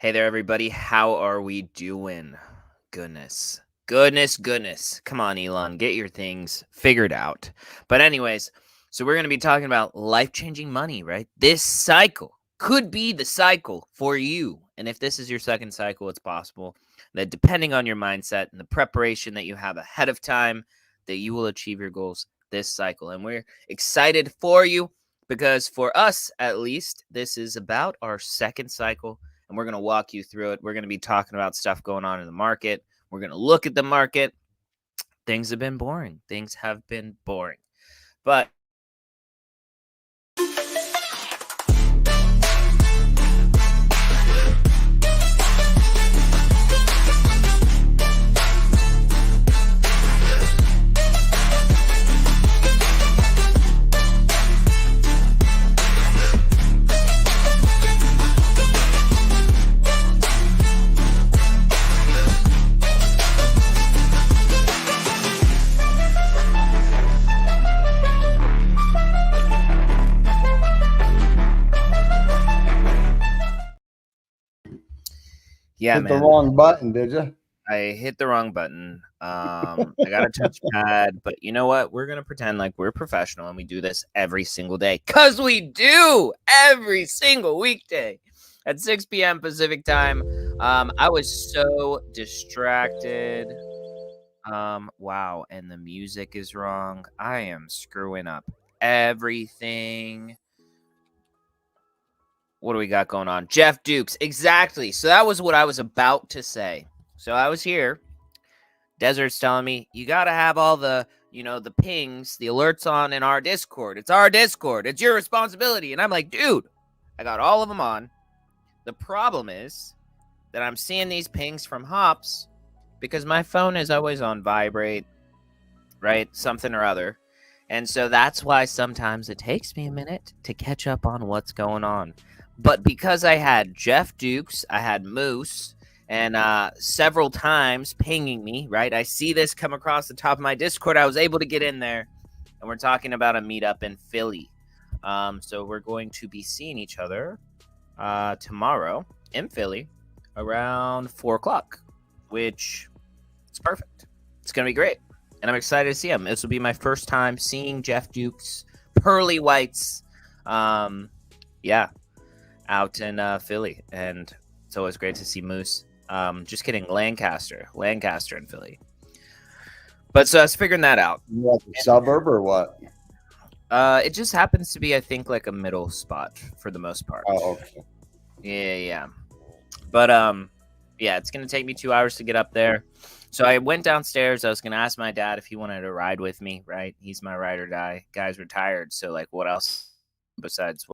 Hey there, everybody. How are we doing? Goodness. Come on, Elon, get your things figured out. But anyways, so we're going to be talking about life-changing money, right? This cycle could be the cycle for you. And if this is your second cycle, it's possible that depending on your mindset and the preparation that you have ahead of time, that you will achieve your goals this cycle. And we're excited for you because for us, at least, this is about our second cycle. And we're going to walk you through it. We're going to be talking about stuff going on in the market. We're going to look at the market. Things have been boring. But yeah, hit the wrong button, did you? I hit the wrong button. I got a touchpad, but you know what? We're going to pretend like we're professional and we do this every single day. Because we do every single weekday at 6 p.m. Pacific time. I was so distracted. Wow. And the music is wrong. I am screwing up everything. What do we got going on? Jeff Dukes. Exactly. So that was what I was about to say. So I was here. Desert's telling me, you got to have all the, the pings, the alerts on in our Discord. It's our Discord. It's your responsibility. And I'm like, dude, I got all of them on. The problem is that I'm seeing these pings from Hops because my phone is always on vibrate, right? Something or other. And so that's why sometimes it takes me a minute to catch up on what's going on. But because I had Jeff Dukes, I had Moose, and several times pinging me, right? I see this come across the top of my Discord. I was able to get in there, and we're talking about a meetup in Philly. So we're going to be seeing each other tomorrow in Philly around 4 o'clock, which is perfect. It's going to be great, and I'm excited to see him. This will be my first time seeing Jeff Dukes, Pearly Whites, out in Philly, and it's always great to see Moose. Just kidding, Lancaster in Philly. But so I was figuring that out. What, the suburb or what? It just happens to be, I think, like a middle spot for the most part. Oh, okay. Yeah. But it's gonna take me 2 hours to get up there. So I went downstairs. I was gonna ask my dad if he wanted to ride with me. Right, he's my ride or die. Guy's retired, so like, what else besides?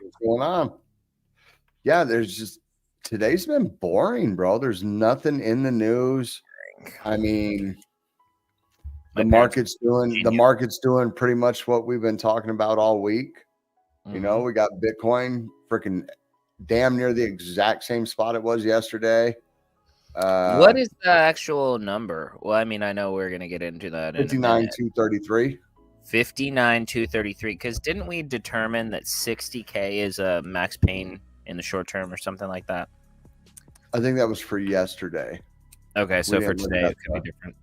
what's going on. Yeah, today's been boring, bro. There's nothing in the news. I mean, the market's doing pretty much what we've been talking about all week. You know, we got Bitcoin freaking damn near the exact same spot it was yesterday. What is the actual number? Well, I mean, I know we're gonna get into that in a minute. 59,233. 59,233. Because didn't we determine that 60K is a max pain in the short term or something like that? I think that was for yesterday. Okay, so for today it could be different.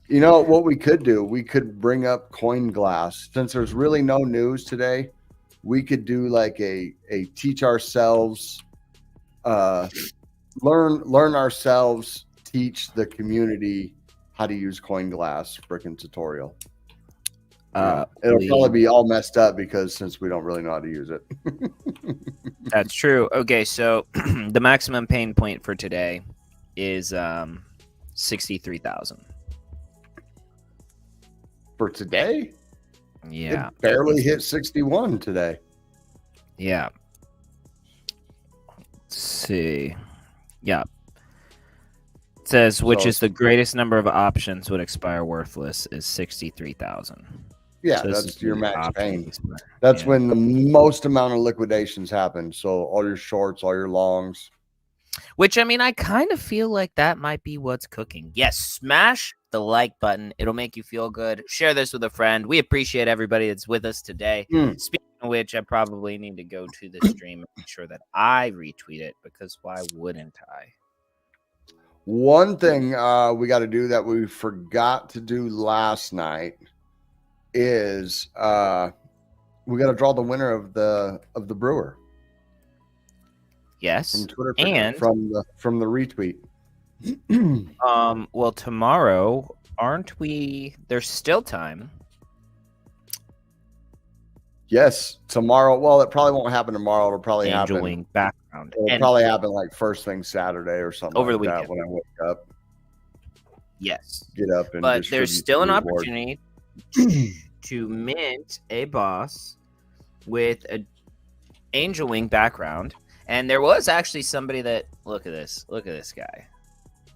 You know what we could do? We could bring up Coinglass. Since there's really no news today, we could do like a teach ourselves, learn ourselves, teach the community how to use Coinglass freaking tutorial. It'll probably be all messed up because since we don't really know how to use it. That's true. Okay, so the maximum pain point for today is 63,000. For today? Yeah. It barely hit 61 today. Yeah. Let's see. Yeah. It says, which is the greatest number of options would expire worthless is 63,000. Yeah, so that's your max pain. That's when the most amount of liquidations happen. So all your shorts, all your longs. Which, I mean, I kind of feel like that might be what's cooking. Yes, smash the like button. It'll make you feel good. Share this with a friend. We appreciate everybody that's with us today. Speaking of which, I probably need to go to the stream and make sure that I retweet it because why wouldn't I? One thing we got to do that we forgot to do last night is we got to draw the winner of the brewer. Yes, from Twitter and from the retweet. Well, tomorrow, aren't we? There's still time. Yes, tomorrow. Well, it probably won't happen tomorrow. It'll probably Angel happen. Wing background. It'll probably happen like first thing Saturday or something over like the that weekend when I wake up. Yes, Get up and. But there's still an reward. opportunity to mint a boss with a Angel Wing background. And there was actually somebody that look at this guy.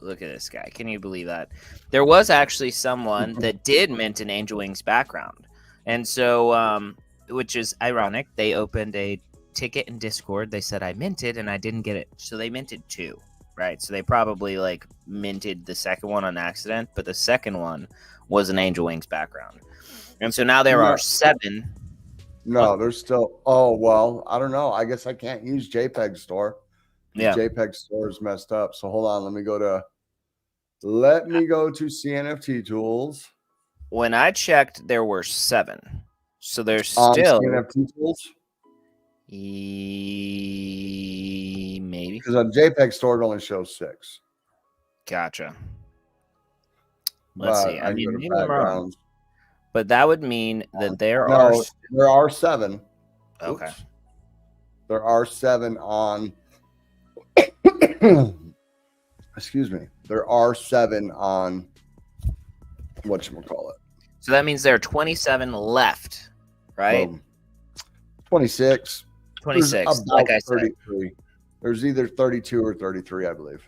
Look at this guy. Can you believe that? There was actually someone that did mint an Angel Wings background. And so, which is ironic. They opened a ticket in Discord. They said, I minted and I didn't get it. So they minted 2, right? So they probably like minted the second one on accident, but the second one was an Angel Wings background. And so now there are 7. No, there's still. Oh, well, I don't know. I guess I can't use JPEG Store. Yeah. JPEG Store is messed up. So hold on. Let me go to CNFT Tools. When I checked, there were 7. So there's still CNFT Tools. Maybe because on JPEG Store it only shows 6. Gotcha. Let's see. I mean, maybe I'm wrong. Backgrounds. But that would mean that there are 7. Okay. Oops. There are 7 on. Excuse me. There are 7 on. Whatchamacallit. So that means there are 27 left, right? 26. 26. Like I said. 33. There's either 32 or 33, I believe.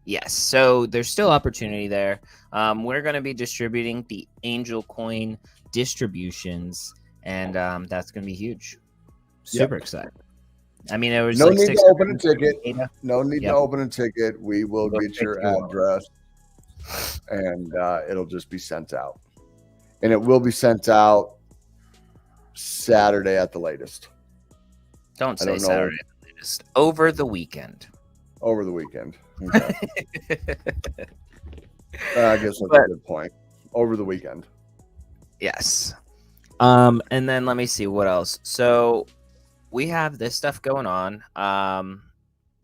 Yes. So there's still opportunity there. We're going to be distributing the Angel Coin distributions, and that's going to be huge. Super excited. I mean, it was no like need to open a ticket. No need to open a ticket. We will get your address, and it'll just be sent out. And it will be sent out Saturday at the latest. Don't say Saturday at the latest. Over the weekend. Over the weekend. Okay. I guess that's a good point. Over the weekend. Yes. And then let me see what else. So we have this stuff going on.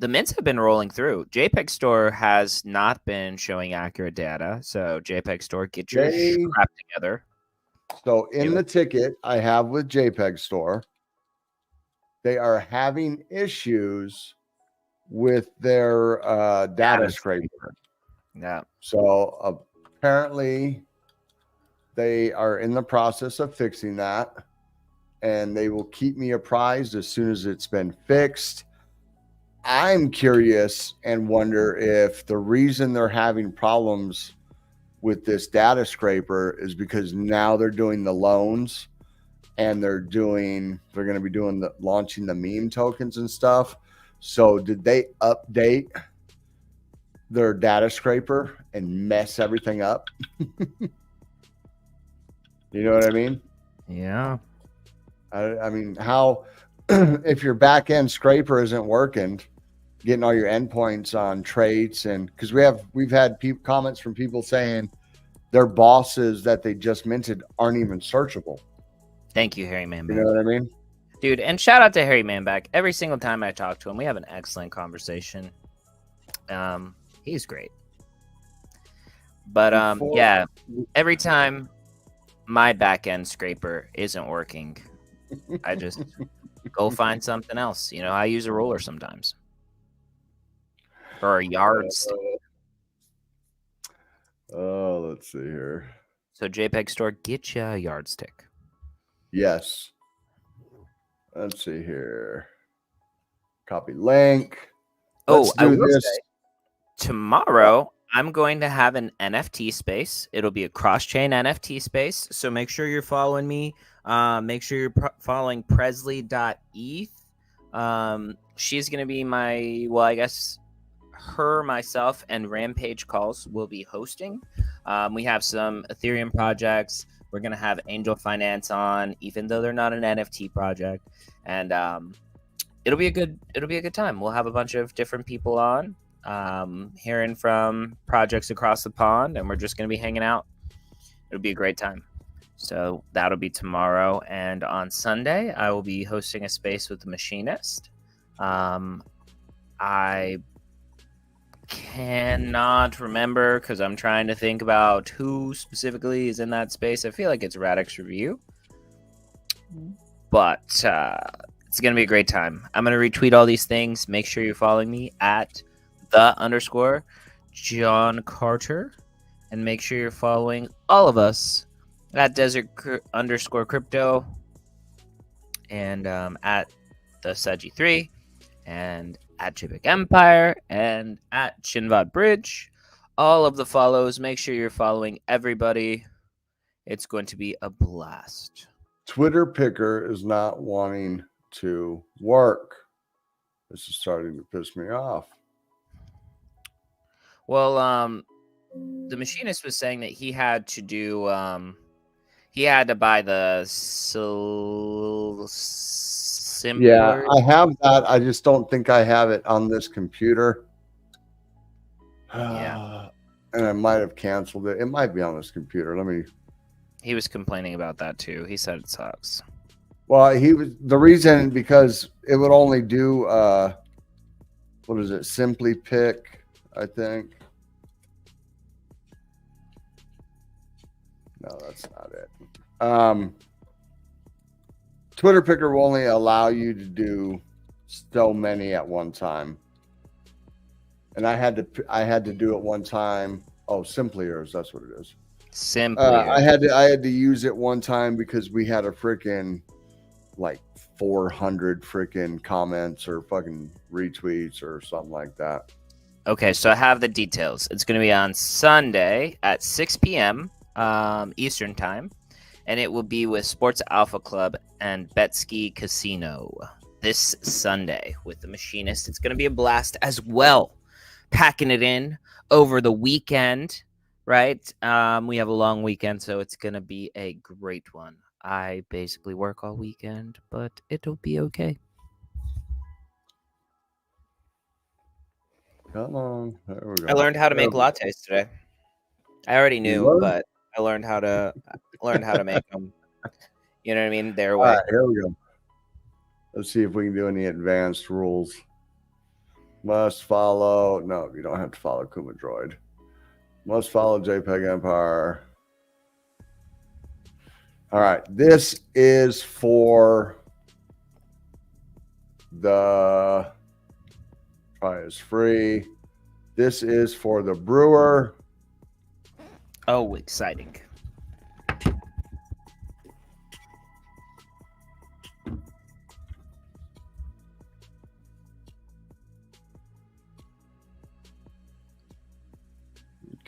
The mints have been rolling through. JPEG Store has not been showing accurate data. So JPEG Store, get your crap together. So in the ticket I have with JPEG Store, they are having issues with their data scraper. Yeah. So apparently they are in the process of fixing that. and they will keep me apprised as soon as it's been fixed. I'm curious and wonder if the reason they're having problems with this data scraper is because now they're doing the loans and they're going to be doing launching the meme tokens and stuff. So did they update their data scraper and mess everything up? You know what I mean? Yeah. I mean, how if your back end scraper isn't working, getting all your endpoints on traits, and because we've had comments from people saying their bosses that they just minted aren't even searchable. Thank you, Harry Manback. You know what I mean? Dude, and shout out to Harry Manback. Every single time I talk to him, we have an excellent conversation. He's great. But yeah, every time my back end scraper isn't working, I just go find something else. You know, I use a roller sometimes. Or a yardstick. Oh, let's see here. So JPEG Store, get you a yardstick. Yes. Let's see here. Copy link. Let's do this. Say, tomorrow, I'm going to have an NFT space. It'll be a cross-chain NFT space. So make sure you're following me. Make sure you're following Presley.eth. She's going to be my, well, I guess her, myself, and Rampage Calls will be hosting. We have some Ethereum projects. We're going to have Angel Finance on, even though they're not an NFT project. And it'll be a good time. We'll have a bunch of different people on, hearing from projects across the pond, and we're just going to be hanging out. It'll be a great time. So that'll be tomorrow. And on Sunday, I will be hosting a space with the Machinist. I cannot remember because I'm trying to think about who specifically is in that space. I feel like it's Radix Review. But it's going to be a great time. I'm going to retweet all these things. Make sure you're following me at _John Carter. And make sure you're following all of us at Desert_Crypto. And at the Sedgy3. And at Jpg Empire. And at Shinvad Bridge. All of the follows. Make sure you're following everybody. It's going to be a blast. Twitter Picker is not wanting to work. This is starting to piss me off. Well, the Machinist was saying that he had to do, he had to buy the simpler. Yeah, I have that. I just don't think I have it on this computer. Yeah. And I might have canceled it. It might be on this computer. He was complaining about that too. He said it sucks. Well, the reason because it would only do what is it? Simply Pick, I think. No, that's not it. Twitter Picker will only allow you to do so many at one time. And I had to do it one time. Oh, Simpliers, that's what it is. Simply, I had to use it one time because we had a freaking like 400 freaking comments or fucking retweets or something like that. Okay, so I have the details. It's going to be on Sunday at 6 p.m. Eastern time, and it will be with Sports Alpha Club and Betski Casino this Sunday with the Machinist. It's going to be a blast as well. Packing it in over the weekend. Right? We have a long weekend, so it's going to be a great one. I basically work all weekend, but it'll be okay. Come on. There we go. I learned how to make lattes today. I already knew, but I learned how to make them. You know what I mean? Their way. All right, here we go. Let's see if we can do any advanced rules. Must follow. No, you don't have to follow Kuma Droid. Must follow JPEG Empire. All right. This is for the try is free. This is for the brewer. Oh, exciting.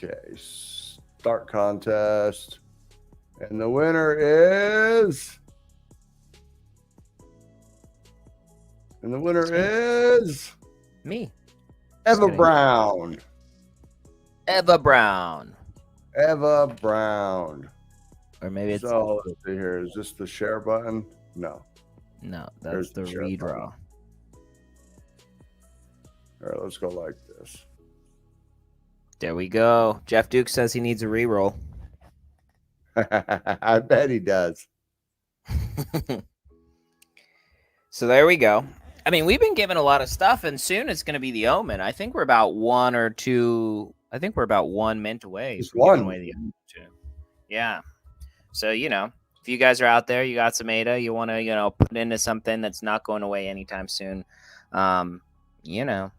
Okay, start contest. And the winner is... And the winner is... Me. Eva Brown. Eva Brown. Eva Brown. Or maybe it's... So, let's see here. Is this the share button? No. No, that's the redraw. All right, let's go like this. There we go. Jeff Duke says he needs a reroll. I bet he does. So there we go. I mean, we've been given a lot of stuff, and soon it's going to be the Omen. I think we're about one mint away. Just from giving one. away the Omen too. Yeah. So, you know, if you guys are out there, you got some ADA, you want to, you know, put into something that's not going away anytime soon, you know,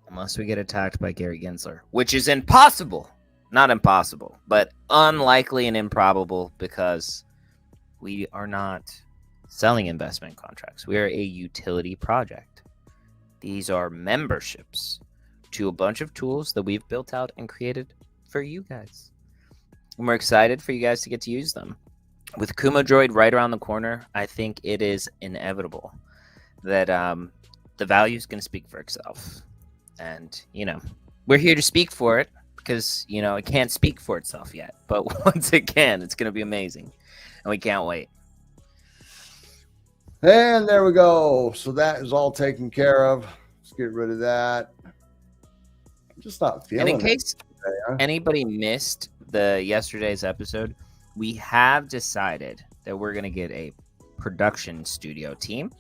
unless we get attacked by Gary Gensler, which is impossible. Not impossible, but unlikely and improbable because we are not selling investment contracts. We are a utility project. These are memberships to a bunch of tools that we've built out and created for you guys. And we're excited for you guys to get to use them. With Kuma Droid right around the corner, I think it is inevitable that the value is going to speak for itself. And, you know, we're here to speak for it because, you know, it can't speak for itself yet. But once it can, it's going to be amazing. And we can't wait. And there we go. So that is all taken care of. Let's get rid of that. I'm just not feeling it. And in case anybody missed yesterday's episode, we have decided that we're going to get a production studio team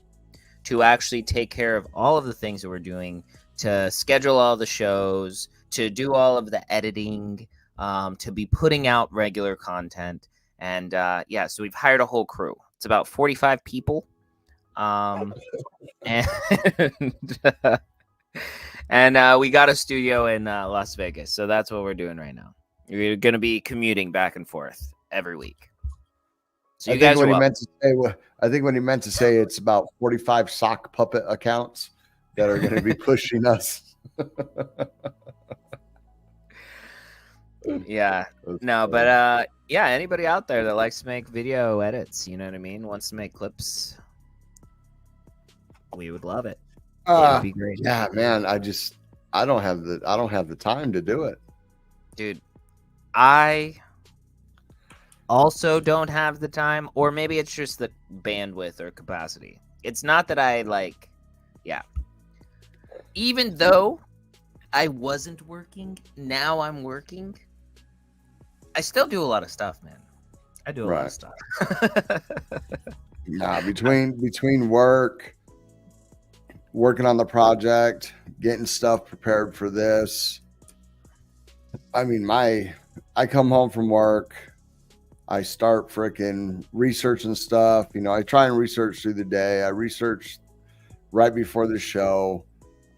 to actually take care of all of the things that we're doing, to schedule all the shows, to do all of the editing, to be putting out regular content. And yeah, so we've hired a whole crew. It's about 45 people. And we got a studio in Las Vegas. So that's what we're doing right now. We're going to be commuting back and forth every week. So you guys I think when he meant to say it's about 45 sock puppet accounts that are going to be pushing us. Yeah. No, but yeah, anybody out there that likes to make video edits, you know what I mean, wants to make clips, we would love it. It would be great. Yeah, man. I don't have the time to do it. Dude, I also don't have the time, or maybe it's just the bandwidth or capacity. It's not that even though I wasn't working, now I'm working. I still do a lot of stuff, man. I do a lot of stuff. Nah, between working on the project, getting stuff prepared for this. I mean, I come home from work, I start freaking researching stuff. You know, I try and research through the day. I research right before the show.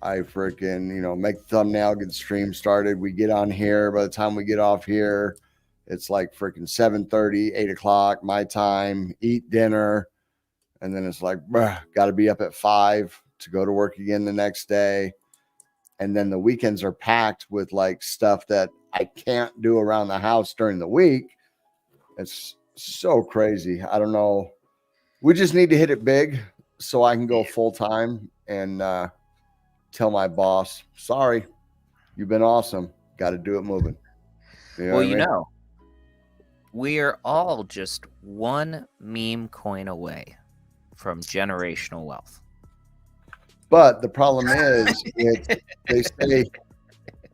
I freaking, you know, make the thumbnail, get the stream started. We get on here. By the time we get off here, it's like freaking 7:30, 8 o'clock, my time, eat dinner. And then it's like, got to be up at 5 to go to work again the next day. And then the weekends are packed with like stuff that I can't do around the house during the week. It's so crazy. I don't know. We just need to hit it big so I can go full time and tell my boss, sorry, you've been awesome. Got to do it moving. You know know, we are all just one meme coin away from generational wealth. But the problem is, they say,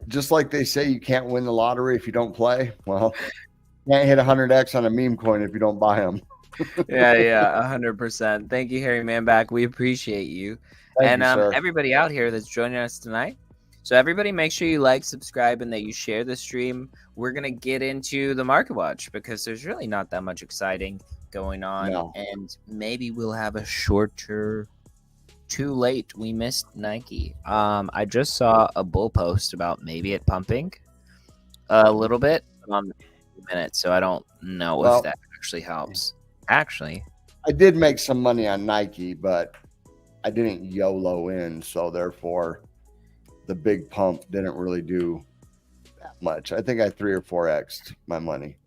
just like they say, you can't win the lottery if you don't play. Well, you can't hit 100x on a meme coin if you don't buy them. Yeah, 100%. Thank you, Harry Manback. We appreciate you. Thank you, sir. Everybody out here that's joining us tonight. So everybody make sure you like, subscribe, and that you share the stream. We're going to get into the Market Watch because there's really not that much exciting going on. No. And maybe we'll have a shorter... Too late. We missed Nike. I just saw a bull post about maybe it pumping a little bit on minutes, so I don't know if that actually helps. Actually, I did make some money on Nike, but I didn't YOLO in, so therefore the big pump didn't really do much. I think I 3 or 4x'd my money.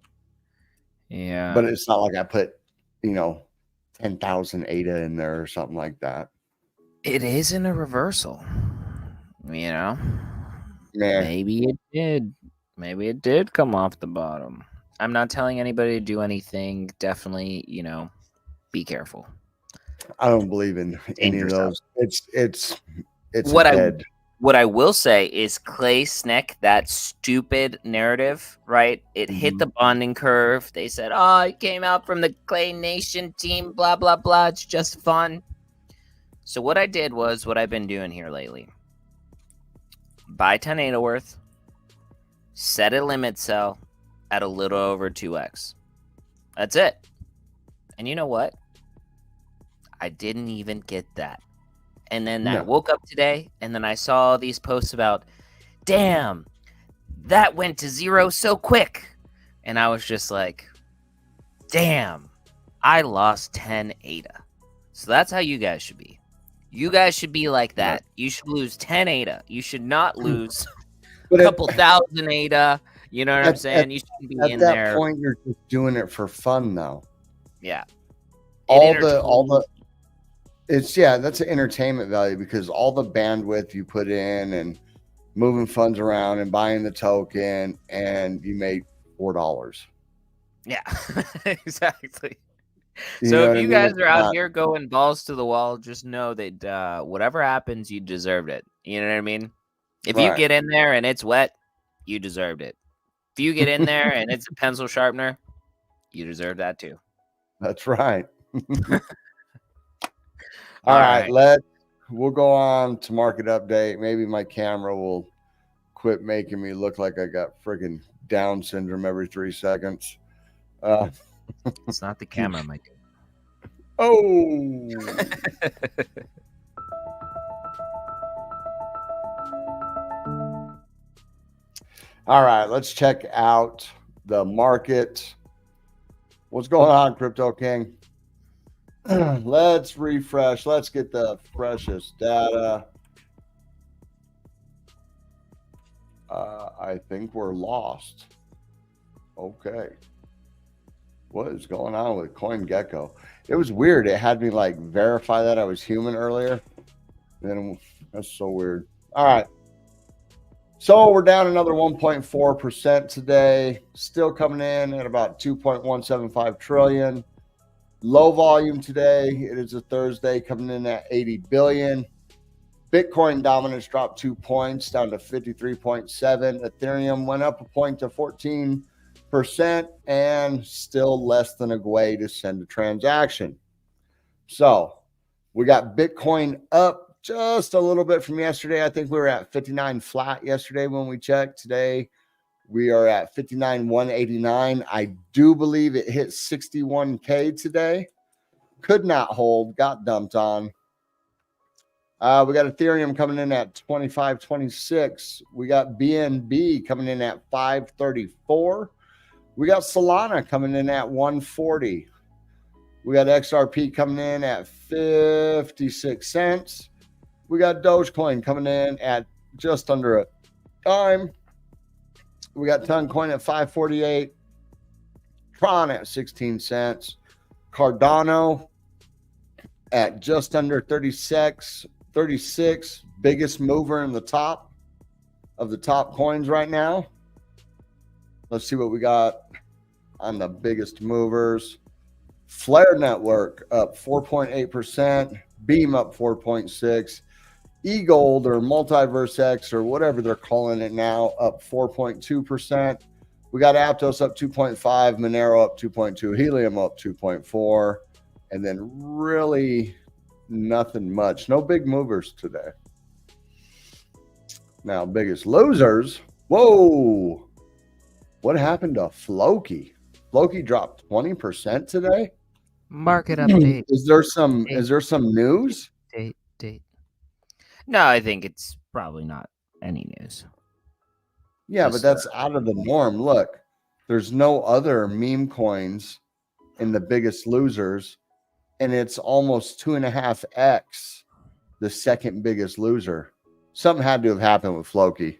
Yeah. But it's not like I put, 10,000 ADA in there or something like that. It isn't a reversal. Yeah. Maybe it did. Maybe it did come off the bottom. I'm not telling anybody to do anything. Definitely, be careful. I don't believe in any of those. It's dead. What I will say is Clay Sneck, that stupid narrative, right? It hit the bonding curve. They said, oh, it came out from the Clay Nation team, blah, blah, blah. It's just fun. So what I did was what I've been doing here lately. Buy 10 ADA worth, set a limit sell at a little over 2x. That's it. And you know what? I didn't even get that. And then I woke up today, and then I saw these posts about, damn, that went to zero so quick. And I was just like, damn, I lost 10 ADA. So that's how you guys should be. You guys should be like that. You should lose 10 ADA. You should not lose a couple thousand ADA. You know what I'm saying? You shouldn't be in there. At that point, you're just doing it for fun, though. Yeah. That's an entertainment value because all the bandwidth you put in and moving funds around and buying the token, and you made $4. Yeah, exactly. So if you guys are out here going balls to the wall, just know that whatever happens, you deserved it. You know what I mean? If you get in there and it's wet, you deserved it. If you get in there and it's a pencil sharpener, you deserve that too. That's right. All right, we'll go on to market update. Maybe my camera will quit making me look like I got friggin' Down syndrome every 3 seconds. It's not the camera, Mike. Oh. All right, let's check out the market. What's going on, Crypto King? Let's refresh. Let's get the freshest data. I think we're lost. Okay. What is going on with CoinGecko? It was weird. It had me verify that I was human earlier. Then that's so weird. All right. So we're down another 1.4% today. Still coming in at about 2.175 trillion. Low volume today. It is a Thursday, coming in at 80 billion. Bitcoin dominance dropped 2 points down to 53.7. Ethereum went up a point to 14%, and still less than a GWei to send a transaction. So we got Bitcoin up just a little bit from yesterday. I think we were at 59 flat yesterday when we checked. Today we are at 59,189. I do believe it hit 61K today. Could not hold, got dumped on. We got Ethereum coming in at 25.26. We got BNB coming in at 5.34. We got Solana coming in at 140. We got XRP coming in at 56 cents. We got Dogecoin coming in at just under a dime. We got Toncoin at 5.48. Tron at 16 cents. Cardano at just under 36, biggest mover in the top of the top coins right now. Let's see what we got on the biggest movers. Flare Network up 4.8%, Beam up 4.6%, eGold or Multiverse X or whatever they're calling it now up 4.2%. We got Aptos up 2.5%, Monero up 2.2%, Helium up 2.4%, and then really nothing much. No big movers today. Now, biggest losers. Whoa. What happened to Floki? Floki dropped 20% today. Market update. Is there some news? Date. No, I think it's probably not any news. Yeah, but that's out of the norm. Look, there's no other meme coins in the biggest losers, and it's almost 2.5x the second biggest loser. Something had to have happened with Floki.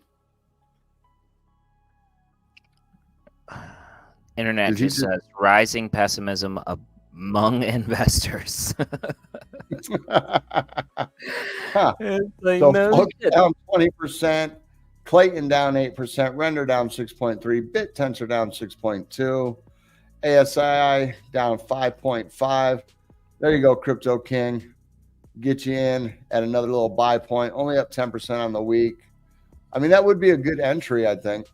Internet Did he just says rising pessimism among investors. Huh. It's like, So no Float shit. down 20%, Clayton down 8%, Render down 6.3, BitTensor down 6.2, ASI down 5.5. There you go, Crypto King. Get you in at another little buy point, only up 10% on the week. I mean, that would be a good entry, I think.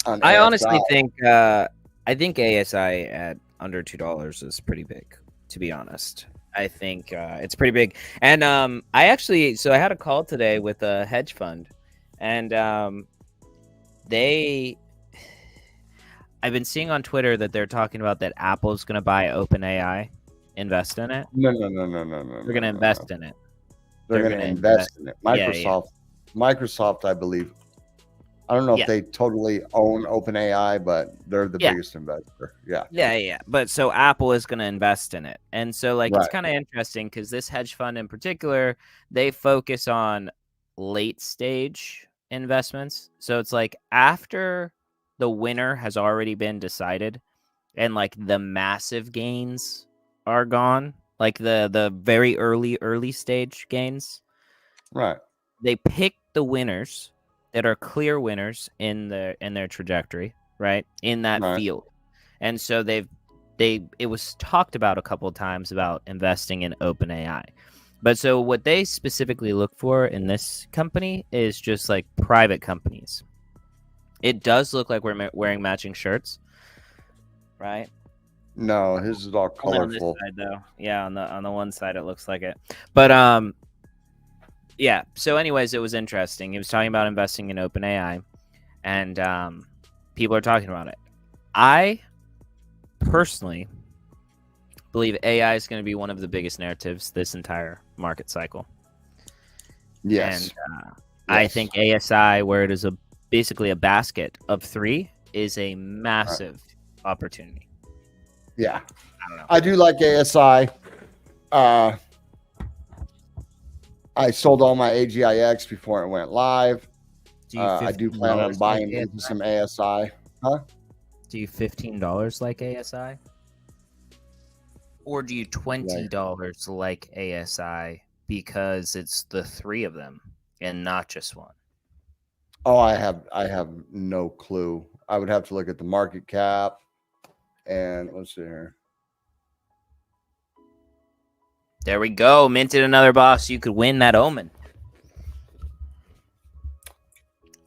On I ASI. honestly think ASI at under $2 is pretty big, to be honest. I think it's pretty big. And I had a call today with a hedge fund, and I've been seeing on Twitter that they're talking about that Apple's going to buy OpenAI, invest in it. No. They're going to invest in it. They're going to invest in it. Microsoft, I believe. I don't know if they totally own OpenAI, but they're the biggest investor. Yeah. But so Apple is going to invest in it. And so it's kind of interesting because this hedge fund in particular, they focus on late stage investments. So it's like after the winner has already been decided and the massive gains are gone, like the very early stage gains. Right. They pick the winners that are clear winners in their trajectory, right? In that field. And so it was talked about a couple of times about investing in OpenAI. But so what they specifically look for in this company is just private companies. It does look like we're wearing matching shirts, right? No, his is all colorful. On this side, though. Yeah, on the one side it looks like it. But yeah. So, anyways, it was interesting. He was talking about investing in OpenAI, and people are talking about it. I personally believe AI is going to be one of the biggest narratives this entire market cycle. Yes. And I think ASI, where it is basically a basket of 3, is a massive opportunity. Yeah. I don't know. I do like ASI. I sold all my AGIX before it went live. I do plan on buying into some ASI. Huh? Do you $15 like ASI? Or do you $20 like ASI because it's the 3 of them and not just one? Oh, I have no clue. I would have to look at the market cap. And let's see here. There we go. Minted another boss. You could win that Omen.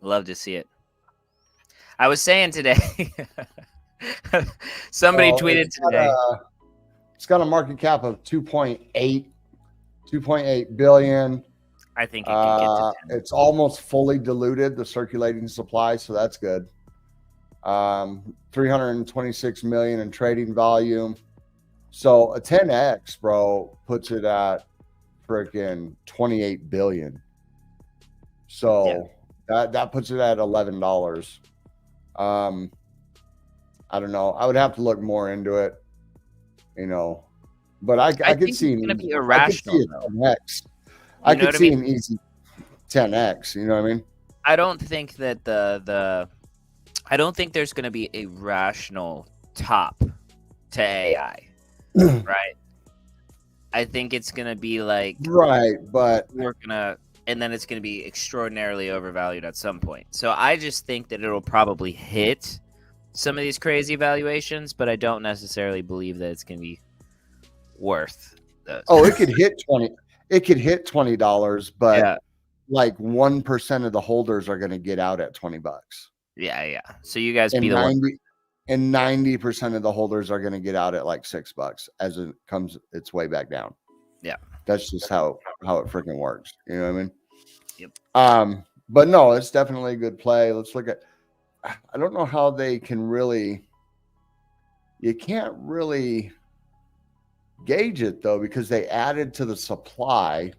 Love to see it. I was saying today. Somebody tweeted today. It's got a market cap of 2.8 billion. I think it can get to 10. It's almost fully diluted, the circulating supply, so that's good. 326 million in trading volume. So a 10x, bro, puts it at freaking 28 billion. So that puts it at $11. I don't know. I would have to look more into it, but I could see it's going to be irrational. I could see an easy 10x. You know what I mean? I don't think that I don't think there's going to be a rational top to AI, right? I think it's going to be but we're going to, and then it's going to be extraordinarily overvalued at some point. So I just think that it'll probably hit some of these crazy valuations, but I don't necessarily believe that it's going to be worth those. Oh, it could hit 20. It could hit $20, but 1% of the holders are going to get out at $20. Yeah. So you guys and be the 90% of the holders are going to get out at $6 as it comes its way back down. Yeah, that's just how it freaking works. You know what I mean? Yep. But no, it's definitely a good play. Let's look at. I don't know how they can really. You can't really gauge it though because they added to the supply,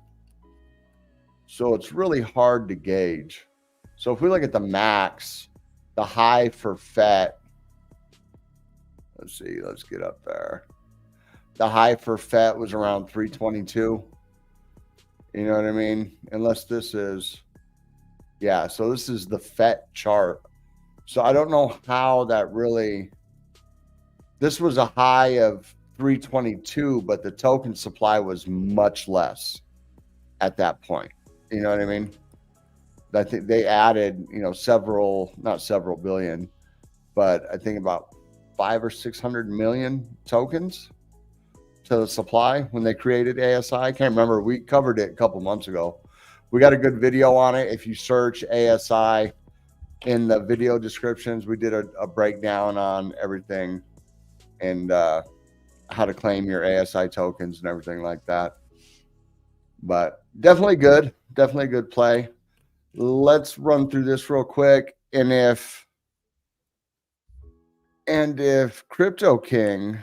so it's really hard to gauge. So if we look at the max, the high for FET. Let's see. Let's get up there. The high for FET was around 322. You know what I mean? Unless this is, so this is the FET chart. So I don't know how that really this was a high of 322, but the token supply was much less at that point. You know what I mean? I think they added, not several billion, but I think about 500 or 600 million tokens to the supply when they created ASI. I can't remember. We covered it a couple months ago. We got a good video on it. If you search ASI in the video descriptions, we did a breakdown on everything and how to claim your ASI tokens and everything like that. But definitely good. Definitely a good play. Let's run through this real quick. And if Crypto King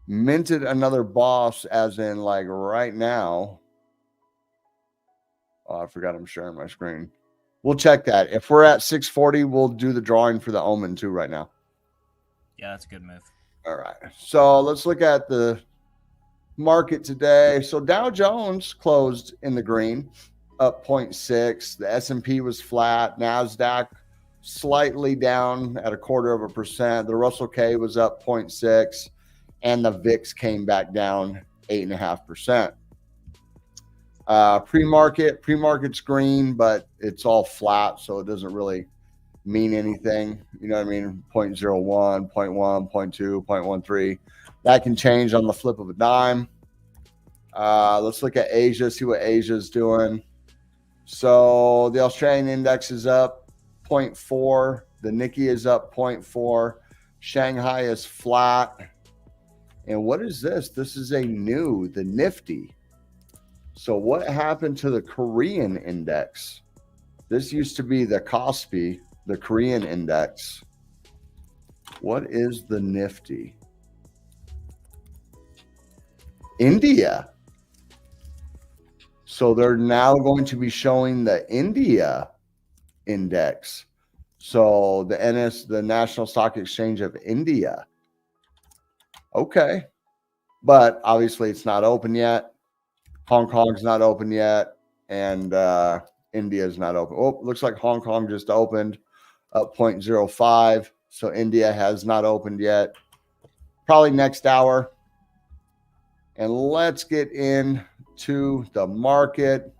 minted another boss, as in like right now, I forgot I'm sharing my screen. We'll check that. If we're at 640, we'll do the drawing for the Omen too right now. Yeah, that's a good move. All right. So let's look at the market today. So Dow Jones closed in the green, up 0.6. The S&P was flat. NASDAQ slightly down at 0.25%. The Russell K was up 0.6. And the VIX came back down 8.5%. Pre-market's green, but it's all flat, so it doesn't really mean anything. You know what I mean? 0.01, 0.1, 0.2, 0.13. That can change on the flip of a dime. Let's look at Asia, see what Asia's doing. So the Australian index is up 0.4. The Nikkei is up 0.4. Shanghai is flat. And what is this? This is the Nifty. So what happened to the Korean index? This used to be the Kospi, the Korean index. What is the Nifty? India. So they're now going to be showing the India index. So the National Stock Exchange of India. Okay. But obviously it's not open yet. Hong Kong's not open yet. And India's not open. Oh, looks like Hong Kong just opened up 0.05. So India has not opened yet. Probably next hour. And let's get into the market.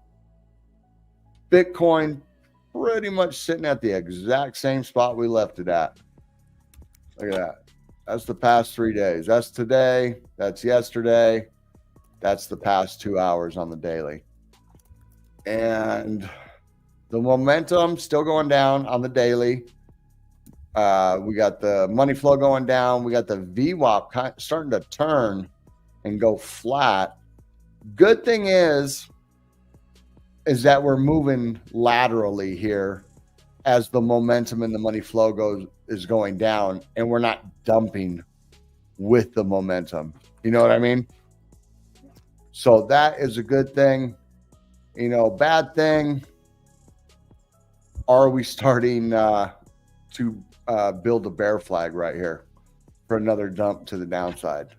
Bitcoin pretty much sitting at the exact same spot we left it at. Look at that. That's the past 3 days. That's today. That's yesterday. That's the past 2 hours on the daily. And the momentum still going down on the daily. We got the money flow going down. We got the VWAP starting to turn and go flat. Good thing is that we're moving laterally here as the momentum and the money flow is going down, and we're not dumping with the momentum. You know what I mean? So that is a good thing. Bad thing. Are we starting to build a bear flag right here for another dump to the downside?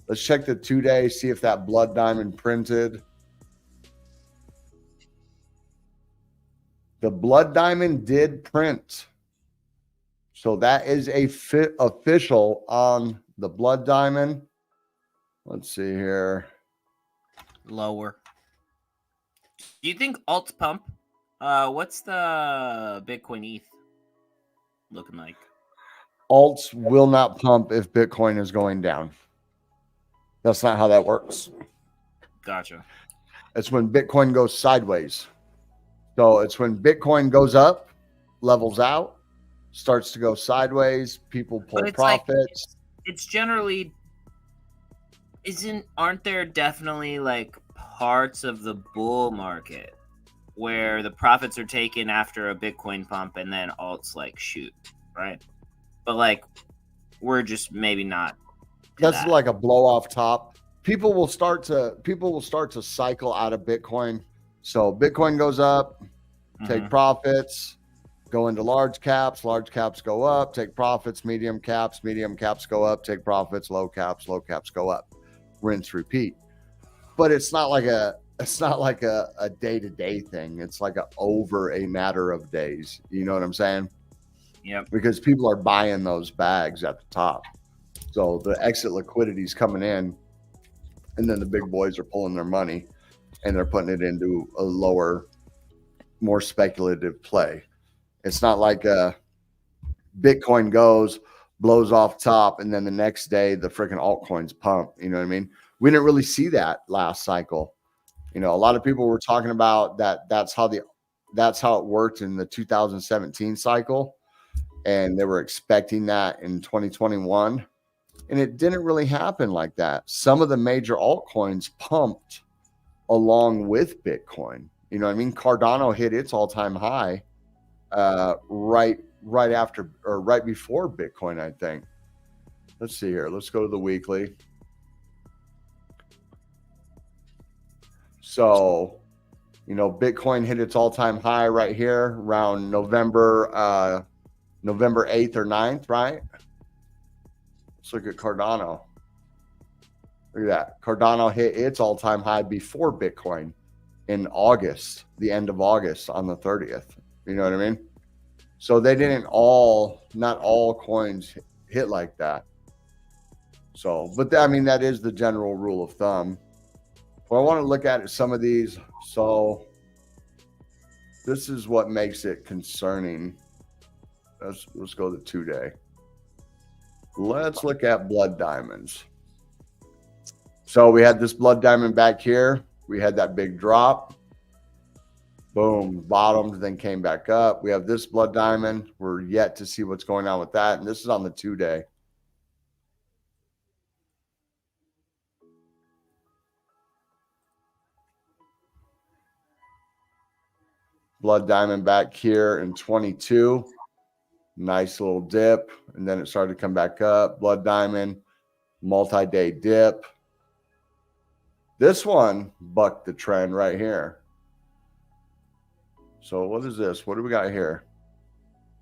Let's check the 2-day, see if that blood diamond printed. The blood diamond did print. So that is official on the blood diamond. Let's see here. Lower. Do you think alts pump? What's the Bitcoin ETH looking like? Alts will not pump if Bitcoin is going down. That's not how that works. Gotcha. It's when Bitcoin goes sideways. So it's when Bitcoin goes up, levels out, starts to go sideways, people pull profits. It's generally aren't there definitely like parts of the bull market where the profits are taken after a Bitcoin pump and then alts like shoot, right? But like we're just maybe not. That's like a blow off top. People will start to cycle out of Bitcoin. So Bitcoin goes up, take profits, go into large caps go up, take profits, medium caps go up, take profits, low caps go up. Rinse, repeat. But it's not like a day-to-day thing. It's like over a matter of days. You know what I'm saying? Yep. Because people are buying those bags at the top. So the exit liquidity is coming in, and then the big boys are pulling their money and they're putting it into a lower, more speculative play. It's not like Bitcoin goes, blows off top, and then the next day the freaking altcoins pump. You know what I mean? We didn't really see that last cycle. You know, a lot of people were talking about that. That's how it worked in the 2017 cycle, and they were expecting that in 2021, and it didn't really happen like that. Some of the major altcoins pumped along with Bitcoin. You know what I mean? Cardano hit its all-time high right after or right before Bitcoin, I think. Let's see here. Let's go to the weekly. So, you know, Bitcoin hit its all-time high right here around November 8th or 9th, right? Let's look at Cardano. Look at that. Cardano hit its all-time high before Bitcoin in August, the end of August on the 30th. You know what I mean? So they didn't not all coins hit like that. So, but I mean, that is the general rule of thumb. Well, I want to look at some of these. So this is what makes it concerning. Let's go to 2-day. Let's look at blood diamonds. So we had this blood diamond back here. We had that big drop. Boom, bottomed, then came back up. We have this blood diamond. We're yet to see what's going on with that. And this is on the 2-day. Blood diamond back here in 22. Nice little dip. And then it started to come back up. Blood diamond, multi-day dip. This one bucked the trend right here. So what is this? What do we got here?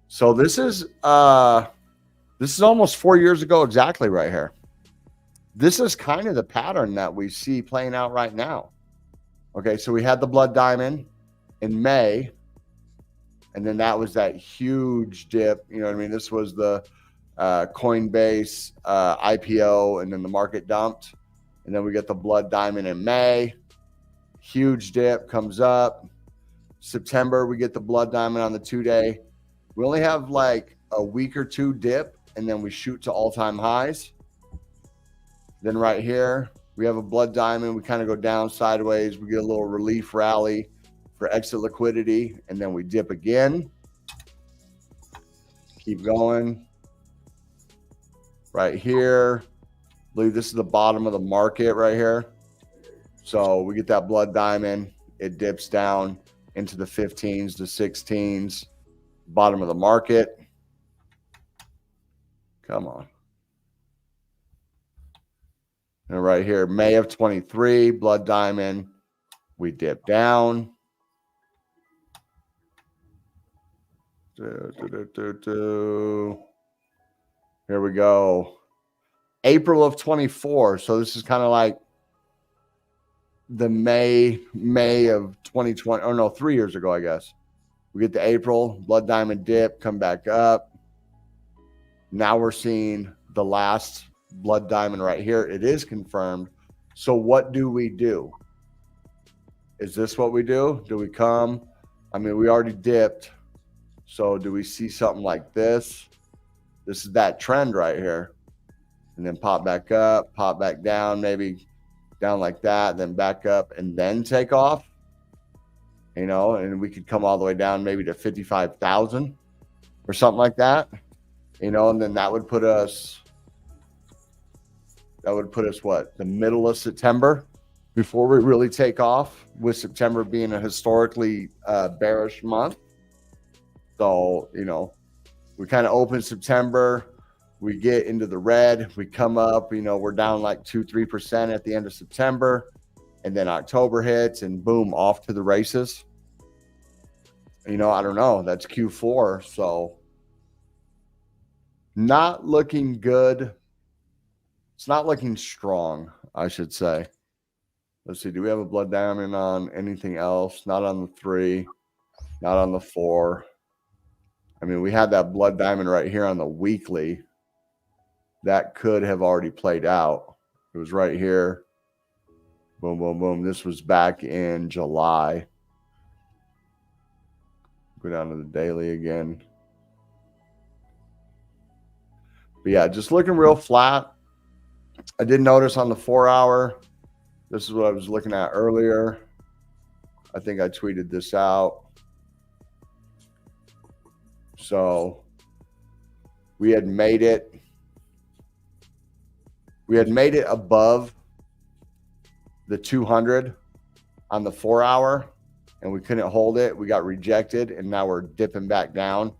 So this is almost 4 years ago exactly right here. This is kind of the pattern that we see playing out right now. Okay, so we had the blood diamond in May, and then that was that huge dip. You know what I mean? This was the Coinbase IPO, and then the market dumped. And then we get the blood diamond in May. Huge dip, comes up. September, we get the blood diamond on the 2-day. We only have like a week or two dip, and then we shoot to all-time highs. Then right here, we have a blood diamond. We kind of go down sideways. We get a little relief rally for exit liquidity, and then we dip again. Keep going. Right here, I believe this is the bottom of the market right here. So we get that blood diamond. It dips down into the 15s to 16s, bottom of the market. Come on. And right here, May of 23, blood diamond. We dip down. Here we go. April of 24. So this is kind of like the May of 2020. Oh no, 3 years ago, I guess. We get the April blood diamond dip, come back up. Now we're seeing the last blood diamond right here. It is confirmed. So what do we do? Is this what we do? Do we come? I mean, we already dipped. So do we see something like this? This is that trend right here. And then pop back up, pop back down, maybe down like that, then back up and then take off. You know, and we could come all the way down maybe to 55,000 or something like that. You know, and then that would put us what? The middle of September before we really take off, with September being a historically bearish month. So, you know, we kind of open September, we get into the red, we come up, you know, we're down like 2-3% at the end of September, and then October hits and boom, off to the races. You know, I don't know, that's Q4, so not looking good. It's not looking strong, I should say. Let's see, do we have a blood diamond on anything else? Not on the 3, not on the 4. I mean, we had that blood diamond right here on the weekly. that could have already played out. It was right here. Boom, boom, boom. This was back in July. Go down to the daily again. But yeah, just looking real flat. I did notice on the 4-hour, this is what I was looking at earlier. I think I tweeted this out. So we had made it above the 200 on the 4-hour, and we couldn't hold it. We got rejected, and now we're dipping back down.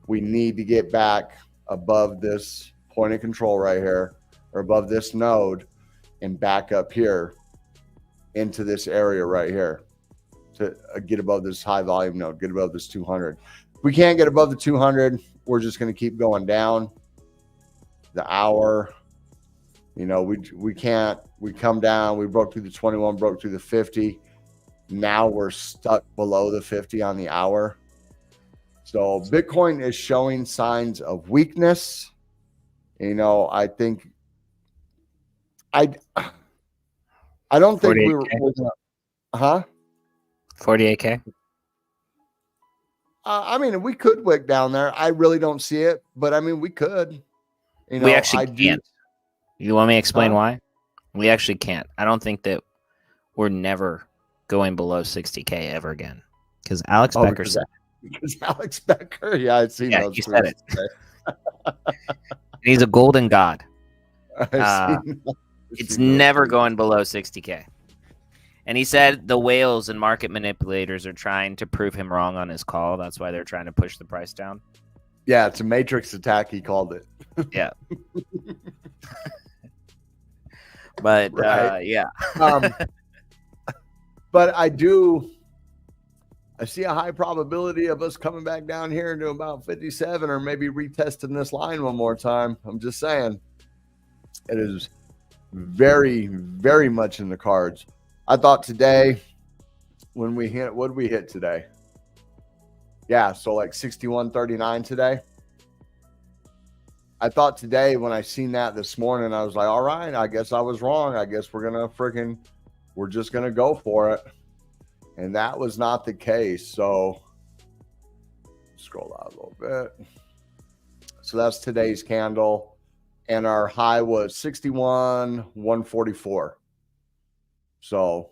We need to get back above this point of control right here, or above this node, and back up here into this area right here to get above this high volume node, get above this 200. If we can't get above the 200, we're just going to keep going down. The hour, you know, we can't. We come down. We broke through the 21, broke through the 50. Now we're stuck below the 50 on the hour. So Bitcoin is showing signs of weakness. You know, I think I don't think we were huh? 48K. I mean, we could wick down there. I really don't see it, but I mean, we could. You know, We actually can't. You want me to explain Huh? why? We actually can't. I don't think that we're never going below 60K ever again. Because Alex Becker said because Alex Becker, yeah, I've seen those. he said it. He's a golden god. It's never going below 60K. And he said the whales and market manipulators are trying to prove him wrong on his call. That's why they're trying to push the price down. Yeah, it's a matrix attack. He called it. Yeah. But Right. yeah. But I see a high probability of us coming back down here to about 57, or maybe retesting this line one more time. I'm just saying, it is very, very much in the cards. I thought today, when we hit, what did we hit today? Yeah, so like 61.39 today. I thought today, when I seen that this morning, I was like, all right, I guess I was wrong. I guess we're just gonna go for it. And that was not the case. So scroll out a little bit. So that's today's candle. And our high was 61,144. So,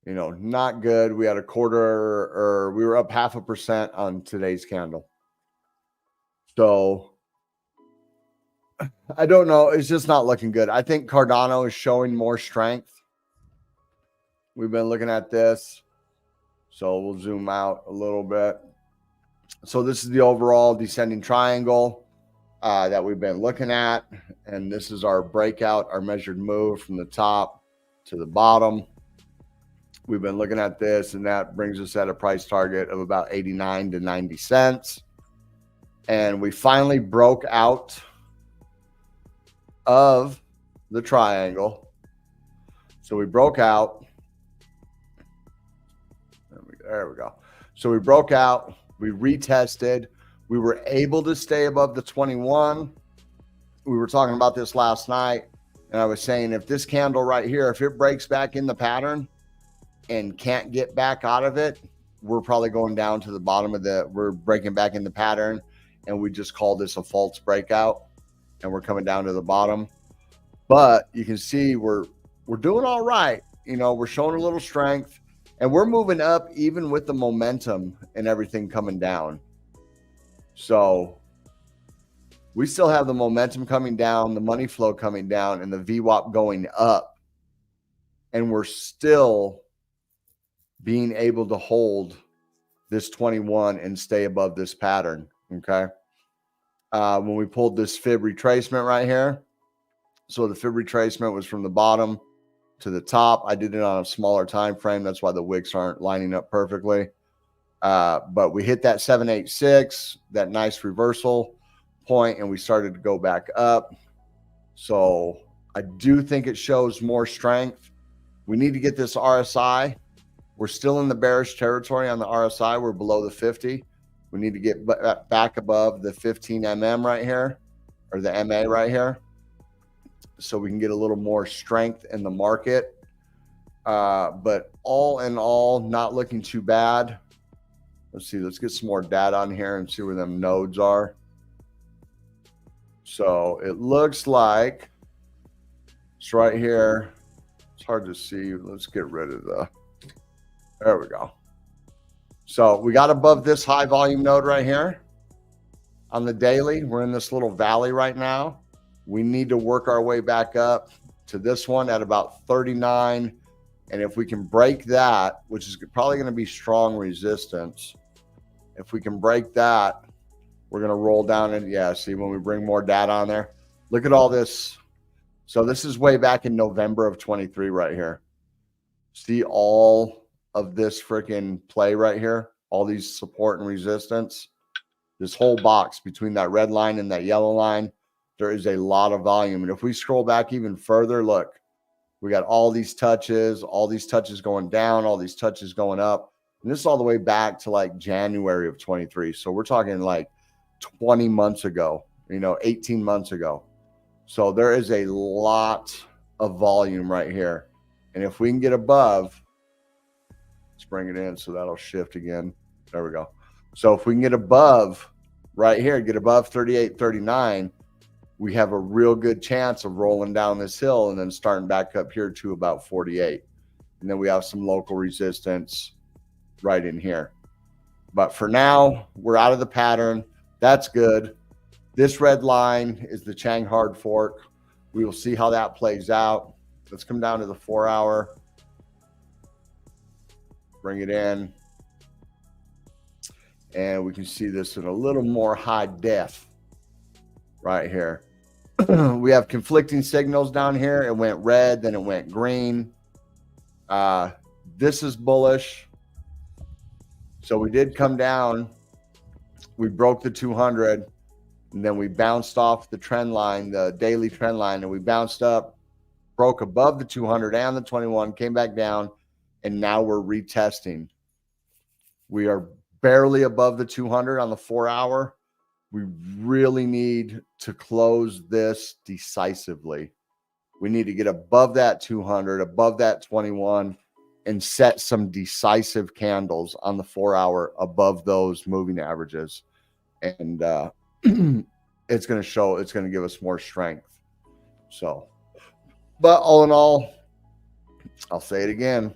you know, not good. We had we were up 0.5% on today's candle. So I don't know. It's just not looking good. I think Cardano is showing more strength. We've been looking at this. So we'll zoom out a little bit. So this is the overall descending triangle that we've been looking at. And this is our breakout, our measured move from the top to the bottom. We've been looking at this, and that brings us at a price target of about 89 to 90 cents. And we finally broke out of the triangle. So we broke out. There we go. So we broke out. We retested. We were able to stay above the 21. We were talking about this last night, and I was saying, if this candle right here, if it breaks back in the pattern and can't get back out of it, we're probably going down to the bottom we're breaking back in the pattern, and we just call this a false breakout, and we're coming down to the bottom. But you can see we're doing all right. You know, we're showing a little strength, and we're moving up even with the momentum and everything coming down. So we still have the momentum coming down, the money flow coming down, and the VWAP going up. And we're still being able to hold this 21 and stay above this pattern. Okay. When we pulled this fib retracement right here. So the fib retracement was from the bottom to the top. I did it on a smaller time frame. That's why the wicks aren't lining up perfectly. But we hit that 786, that nice reversal point, and we started to go back up. So I do think it shows more strength. We need to get this RSI. We're still in the bearish territory on the RSI. We're below the 50. We need to get back above the 15 mm right here, or the MA right here, so we can get a little more strength in the market. But all in all, not looking too bad. Let's see, let's get some more data on here and see where them nodes are. So it looks like it's right here. It's hard to see. Let's get rid of there we go. So we got above this high volume node right here on the daily. We're in this little valley right now. We need to work our way back up to this one at about 39. And if we can break that, which is probably going to be strong resistance, if we can break that, we're going to roll down. And yeah, see, when we bring more data on there, look at all this. So this is way back in November of 23 right here. See all of this freaking play right here, all these support and resistance, this whole box between that red line and that yellow line, there is a lot of volume. And if we scroll back even further, look, we got all these touches going down, all these touches going up. And this is all the way back to like January of 23. So we're talking like 20 months ago, 18 months ago. So there is a lot of volume right here. And if we can get above, let's bring it in so that'll shift again. There we go. So if we can get above right here, get above 38, 39, we have a real good chance of rolling down this hill and then starting back up here to about 48. And then we have some local resistance right in here. But for now, we're out of the pattern. That's good. This red line is the Chang hard fork. We will see how that plays out. Let's come down to the 4 hour. Bring it in. And we can see this in a little more high def right here. We have conflicting signals down here. It went red, then it went green. This is bullish. So we did come down. We broke the 200, and then we bounced off the trend line, the daily trend line, and we bounced up, broke above the 200 and the 21, came back down, and now we're retesting. We are barely above the 200 on the 4 hour. We really need to close this decisively. We need to get above that 200, above that 21, and set some decisive candles on the 4 hour above those moving averages. And it's going to show, it's going to give us more strength. So, but all in all, I'll say it again.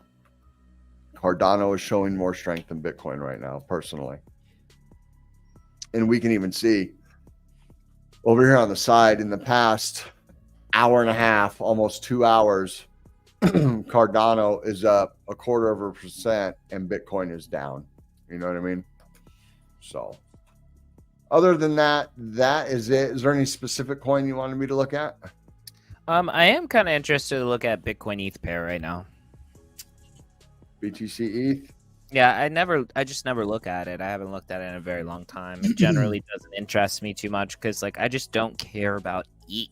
Cardano is showing more strength than Bitcoin right now, personally. And we can even see over here on the side in the past hour and a half, almost 2 hours, Cardano is up 0.25% and Bitcoin is down. You know what I mean? So other than that, that is it. Is there any specific coin you wanted me to look at? I am kind of interested to look at Bitcoin ETH pair right now. BTC ETH? Yeah, I just never look at it. I haven't looked at it in a very long time. It generally doesn't interest me too much because, like, I just don't care about ETH.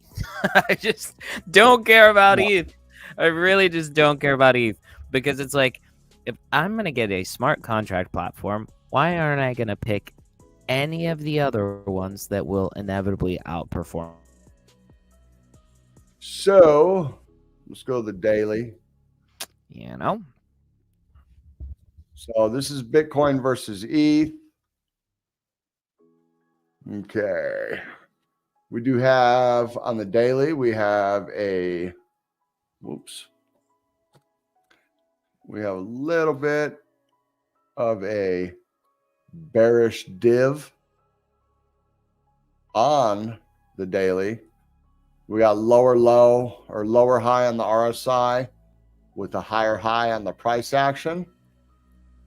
I just don't care about ETH. I really just don't care about ETH because it's like, if I'm going to get a smart contract platform, why aren't I going to pick any of the other ones that will inevitably outperform? So let's go to the daily. You know? So this is Bitcoin versus ETH. Okay. We do have on the daily, we have a, we have a little bit of a bearish div on the daily. We got lower low or lower high on the RSI with a higher high on the price action.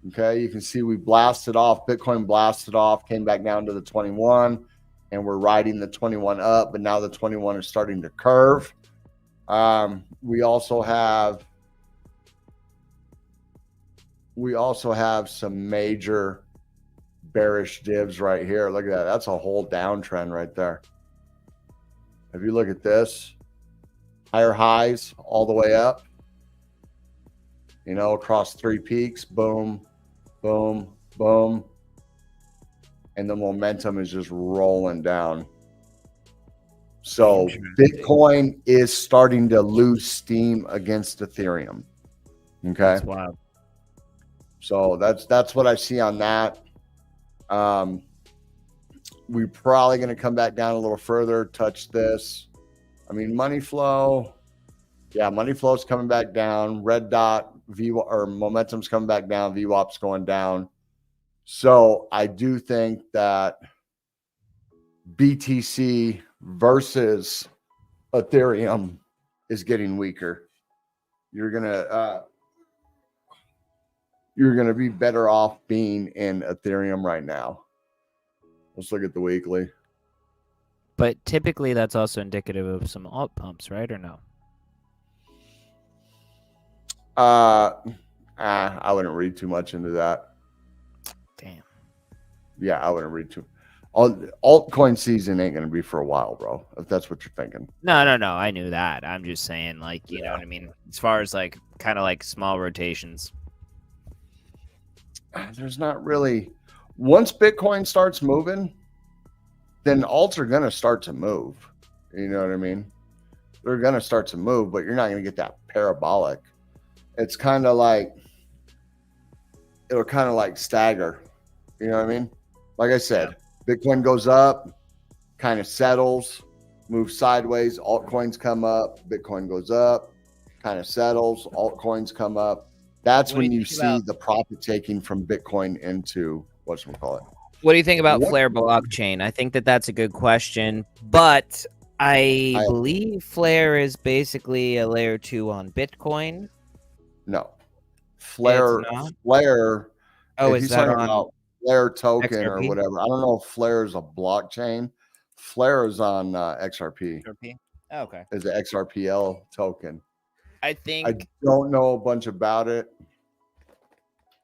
Okay, you can see we blasted off, Bitcoin blasted off, came back down to the 21, and we're riding the 21 up, but now the 21 is starting to curve. We also have some major bearish divs right here. Look at that. That's a whole downtrend right there. If you look at this, higher highs all the way up, you know, across 3 peaks, boom, boom, boom. And the momentum is just rolling down. So Bitcoin is starting to lose steam against Ethereum. Okay. That's wild. So that's what I see on that. We're probably going to come back down a little further, touch this. I mean, money flow. Yeah, money flow is coming back down. Red dot, or momentum's coming back down. VWAP's going down. So I do think that BTC versus Ethereum is getting weaker. You're gonna be better off being in Ethereum right now. Let's look at the weekly. But typically that's also indicative of some alt pumps, right? Or no? I wouldn't read too much into that. Damn. Yeah, I wouldn't read too. Altcoin season ain't gonna be for a while, bro. If that's what you're thinking. No. I knew that. I'm just saying, like, you know what I mean? As far as like kind of like small rotations. There's not really. Once Bitcoin starts moving, then alts are gonna start to move. You know what I mean? They're gonna start to move, but you're not gonna get that parabolic. It's kind of like it'll kind of like stagger. You know what I mean? Like I said, Bitcoin goes up, kind of settles, moves sideways. Altcoins come up. Bitcoin goes up, kind of settles. Altcoins come up. That's when you see the profit taking from Bitcoin into whatchamacallit. What do you think about Flare blockchain? I think that that's a good question, but I believe Flare is basically a layer 2 on Bitcoin. No, Flare. Oh, if is you're that talking on about Flare token XRP? or whatever? I don't know if Flare is a blockchain. Flare is on XRP. XRP? Oh, okay. Is an XRPL token. I think I don't know a bunch about it.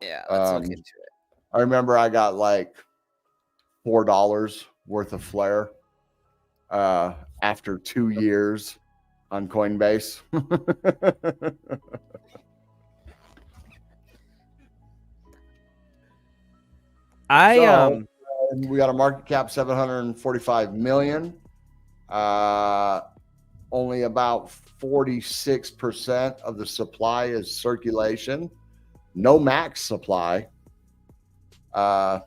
Yeah, let's look into it. I remember I got like $4 worth of Flare after 2 years on Coinbase. We got a market cap 745 million. Only about 46% of the supply is circulation. No max supply. Go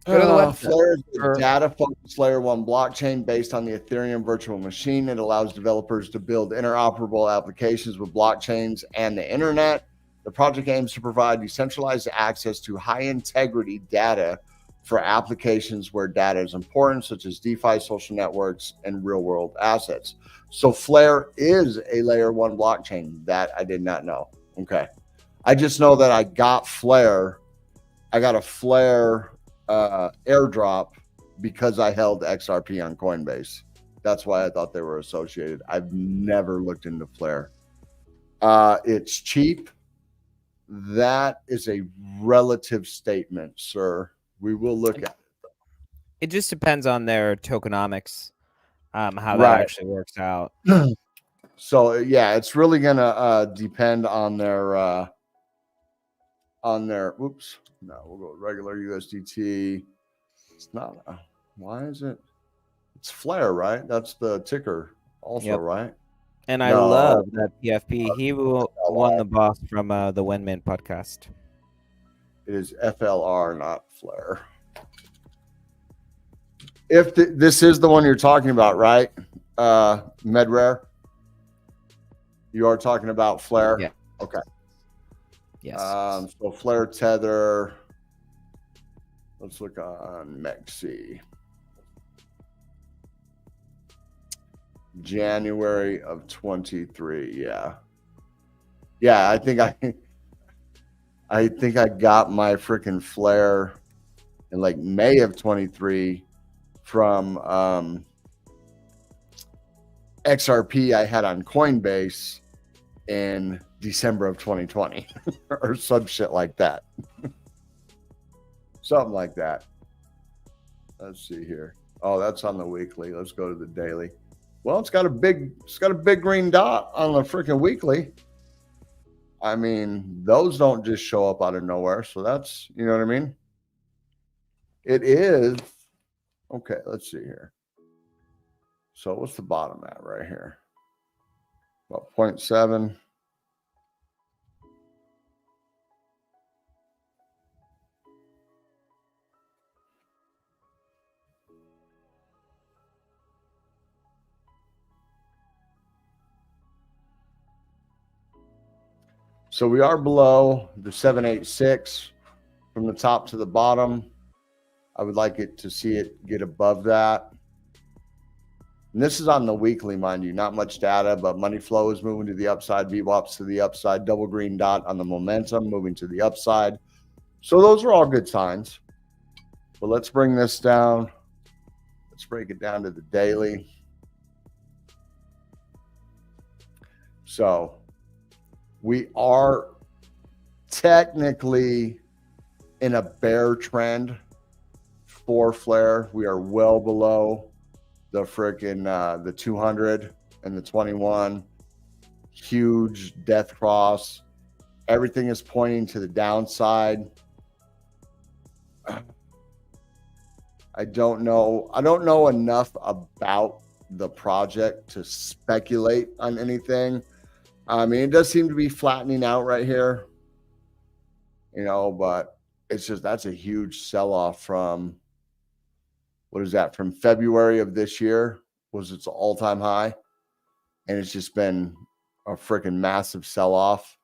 to the website. Flare is a data-focused layer 1 blockchain based on the Ethereum virtual machine. It allows developers to build interoperable applications with blockchains and the internet. The project aims to provide decentralized access to high-integrity data for applications where data is important, such as DeFi, social networks, and real-world assets. So Flare is a layer 1 blockchain. That I did not know. Okay. I just know that I got Flare. I got a Flare airdrop because I held XRP on Coinbase. That's why I thought they were associated. I've never looked into Flare. It's cheap. That is a relative statement, sir. We will look at it. It just depends on their tokenomics, how that actually works out. So yeah, it's really gonna depend on their oops. No, we'll go regular USDT. It's not. Why is it? It's Flare, right? That's the ticker, also, right? And I love that PFP. He won the boss from the Windman podcast. It is FLR, not Flare. If this is the one you're talking about, right? MedRare. You are talking about Flare. Yeah. Okay. Yes. So Flare Tether. Let's look on MEXC. January of 23. Yeah. I think I got my freaking Flare in like May of 23 from XRP I had on Coinbase in December of 2020 or some shit like that. Something like that. Let's see here. Oh, that's on the weekly. Let's go to the daily. Well, it's got a big green dot on the freaking weekly. I mean, those don't just show up out of nowhere. So that's, you know what I mean? It is Okay, let's see here. So what's the bottom at right here? About 0.7. So we are below the 786 from the top to the bottom. I would like it to see it get above that. And this is on the weekly, mind you, not much data, but money flow is moving to the upside, VWAPs to the upside, double green dot on the momentum moving to the upside. So those are all good signs. But let's bring this down. Let's break it down to the daily. So we are technically in a bear trend for flare. We are well below the freaking the 200 and the 21. Huge death cross. Everything is pointing to the downside. I don't know enough about the project to speculate on anything. I mean, it does seem to be flattening out right here, you know, but it's just, that's a huge sell-off from, what is that, from February of this year was its all-time high, and it's just been a freaking massive sell-off.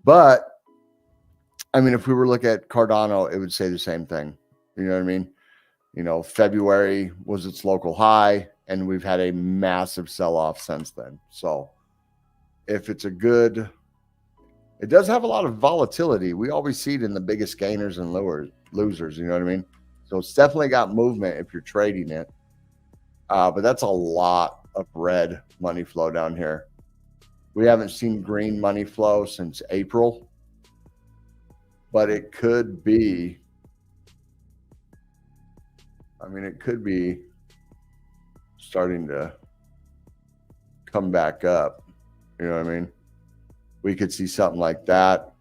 But I mean, if we were to look at Cardano, it would say the same thing. You know what I mean? You know, February was its local high, and we've had a massive sell-off since then. So if it's a good, it does have a lot of volatility. We always see it in the biggest gainers and losers. You know what I mean? So it's definitely got movement if you're trading it. But that's a lot of red money flow down here. We haven't seen green money flow since April, but it could be, I mean, it could be starting to come back up. You know what I mean? We could see something like that.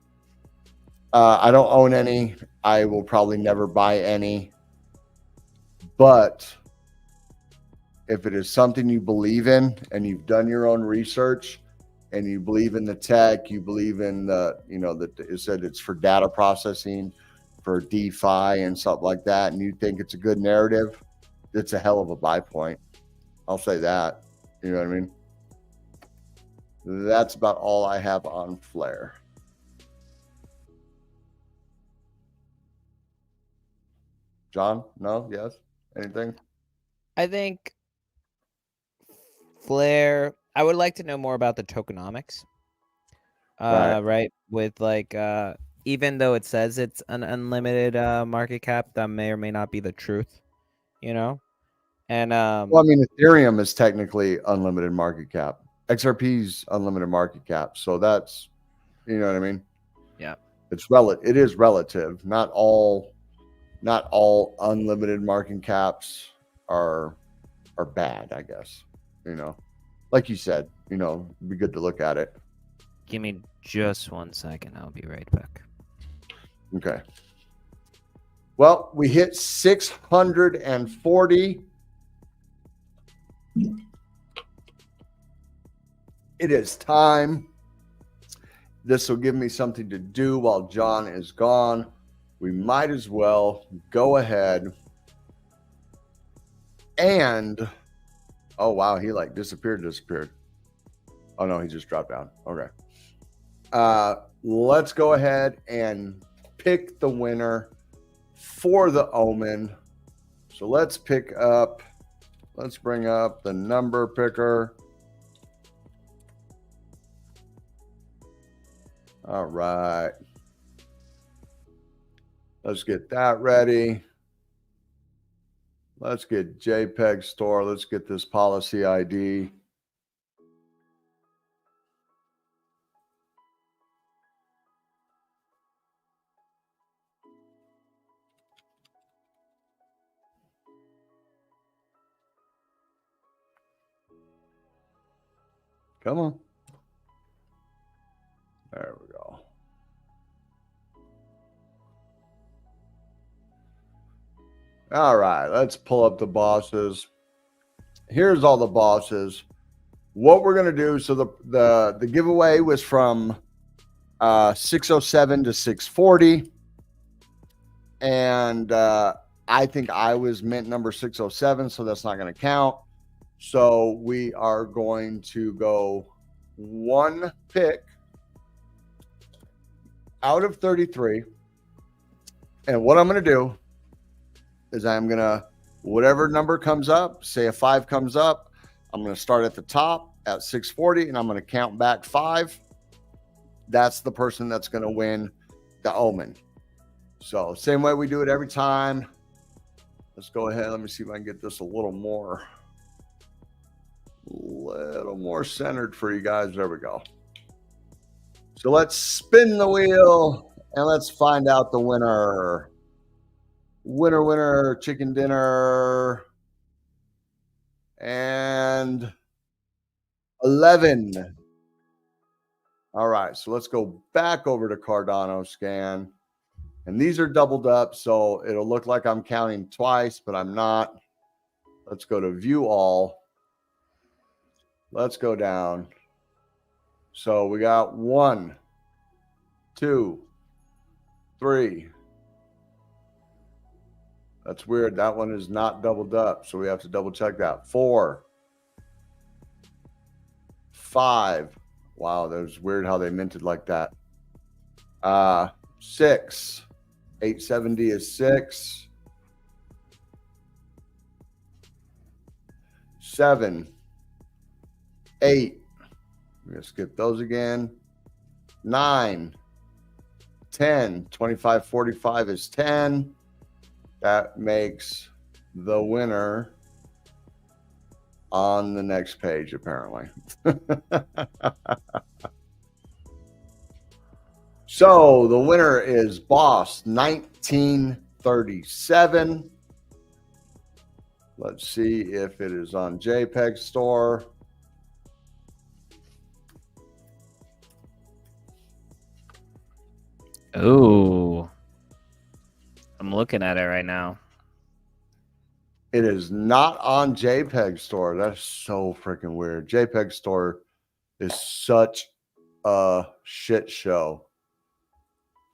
I don't own any. I will probably never buy any. But if it is something you believe in and you've done your own research and you believe in the tech, you believe in the, you know, that it said it's for data processing, for DeFi and stuff like that, and you think it's a good narrative, it's a hell of a buy point. I'll say that. You know what I mean? That's about all I have on Flare. John? No? Yes? Anything? I think Flare, I would like to know more about the tokenomics. Right. With like, even though it says it's an unlimited market cap, that may or may not be the truth, you know? And well, I mean, Ethereum is technically unlimited market cap. XRP's unlimited market cap. So that's, you know what I mean? Yeah. It is relative. Not all unlimited market caps are bad, I guess. You know, like you said, you know, it'd be good to look at it. Give me just 1 second. I'll be right back. Okay. Well, we hit 640. It is time. This will give me something to do while John is gone. We might as well go ahead and, oh wow, he like disappeared. Oh no, he just dropped down. Okay. Let's go ahead and pick the winner for the Omen. So let's bring up the number picker. All right. Let's get that ready. Let's get JPEG store. Let's get this policy ID. Come on. There we go. All right, let's pull up the bosses. Here's all the bosses. What we're gonna do. So the giveaway was from 607 to 640, and I think I was mint number 607, so that's not going to count. So we are going to go one pick out of 33, and what I'm going to do is I'm going to, whatever number comes up, say a 5 comes up, I'm going to start at the top at 640, and I'm going to count back 5. That's the person that's going to win the Omen. So same way we do it every time. Let's go ahead. Let me see if I can get this a little more centered for you guys. There we go. So let's spin the wheel and let's find out the winner. Winner, chicken dinner. And 11. All right, so let's go back over to Cardano scan. And these are doubled up, so it'll look like I'm counting twice, but I'm not. Let's go to view all. Let's go down. So we got 1, 2, 3. That's weird. That one is not doubled up, so we have to double check that. 4, 5. Wow, that was weird how they minted like that. 6. 870 is 6. 7, 8. We're going to skip those again. 9, 10. 25, 45 is 10. That makes the winner on the next page, apparently. So the winner is Boss 1937. Let's see if it is on JPEG Store. Ooh. I'm looking at it right now. It is not on JPEG Store. That's so freaking weird. JPEG Store is such a shit show.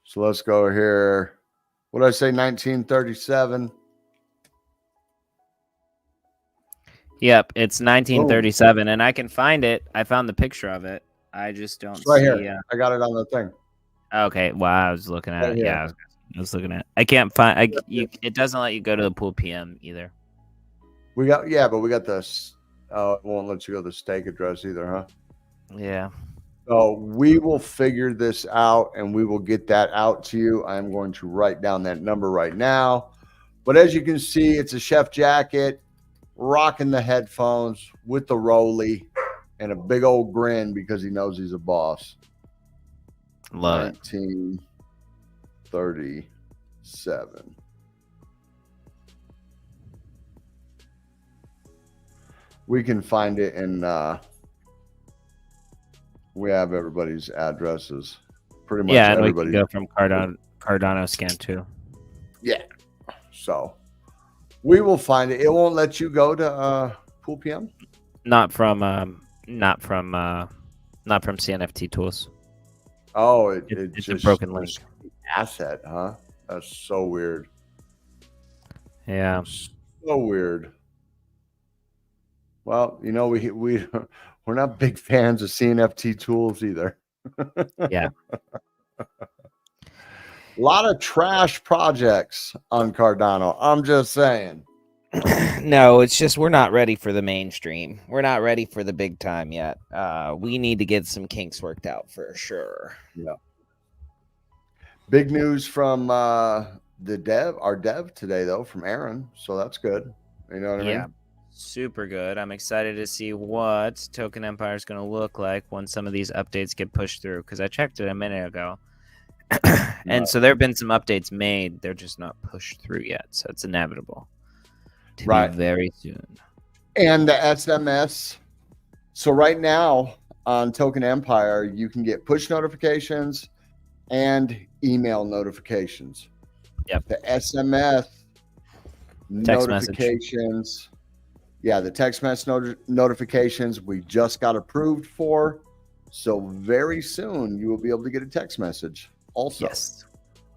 So let's go here. What did I say? 1937. Yep, it's 1937, and I can find it. I found the picture of it. I just don't It's right see. here. I got it on the thing. Okay, wow, I was looking at Right it. here. Yeah, I was looking at it. I can't find. It doesn't let you go to the pool PM either. We got, yeah, but we got this. It won't let you go to the stake address either, huh? Yeah. So we will figure this out and we will get that out to you. I'm going to write down that number right now. But as you can see, it's a chef jacket, rocking the headphones with the rolly and a big old grin because he knows he's a boss. Love it. 1937. We can find it in we have everybody's addresses. Pretty much Yeah, and we everybody. can go from Cardano scan too. Yeah. So we will find it. It won't let you go to Pool PM? Not from CNFT tools. Oh, It's just a broken link. asset, huh? That's so weird. Yeah. So weird. Well, you know, we're not big fans of CNFT tools either. Yeah. A lot of trash projects on Cardano. I'm just saying. No, it's just we're not ready for the mainstream. We're not ready for the big time yet. We need to get some kinks worked out for sure. Yeah. Big news from our dev today, though, from Aaron. So that's good. You know what I mean? Yeah. Super good. I'm excited to see what Token Empire is going to look like when some of these updates get pushed through, because I checked it a minute ago. And so there have been some updates made. They're just not pushed through yet. So it's inevitable to be very soon. And the SMS. So right now on Token Empire, you can get push notifications and email notifications. Yep. The SMS Text message. notifications. Yeah, the text message notifications we just got approved for. So very soon you will be able to get a text message also.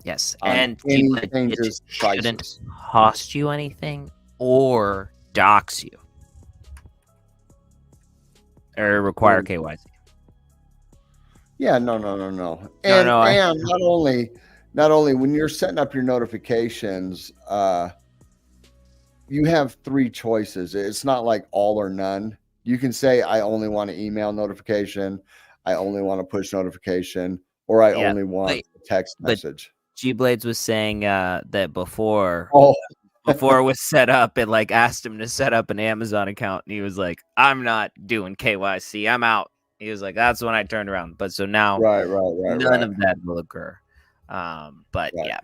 Yes. On And any it changes, shouldn't prices. cost you anything or dox you or require KYC. Yeah, no. And No, and not only when you're setting up your notifications, you have three choices. It's not like all or none. You can say I only want an email notification, I only want a push notification, or I only want a text message. G Blades was saying that before Oh, before it was set up, it like asked him to set up an Amazon account, and he was like, "I'm not doing KYC. I'm out." He was like, "That's when I turned around." But so now, right. none of that will occur. But Right. yeah,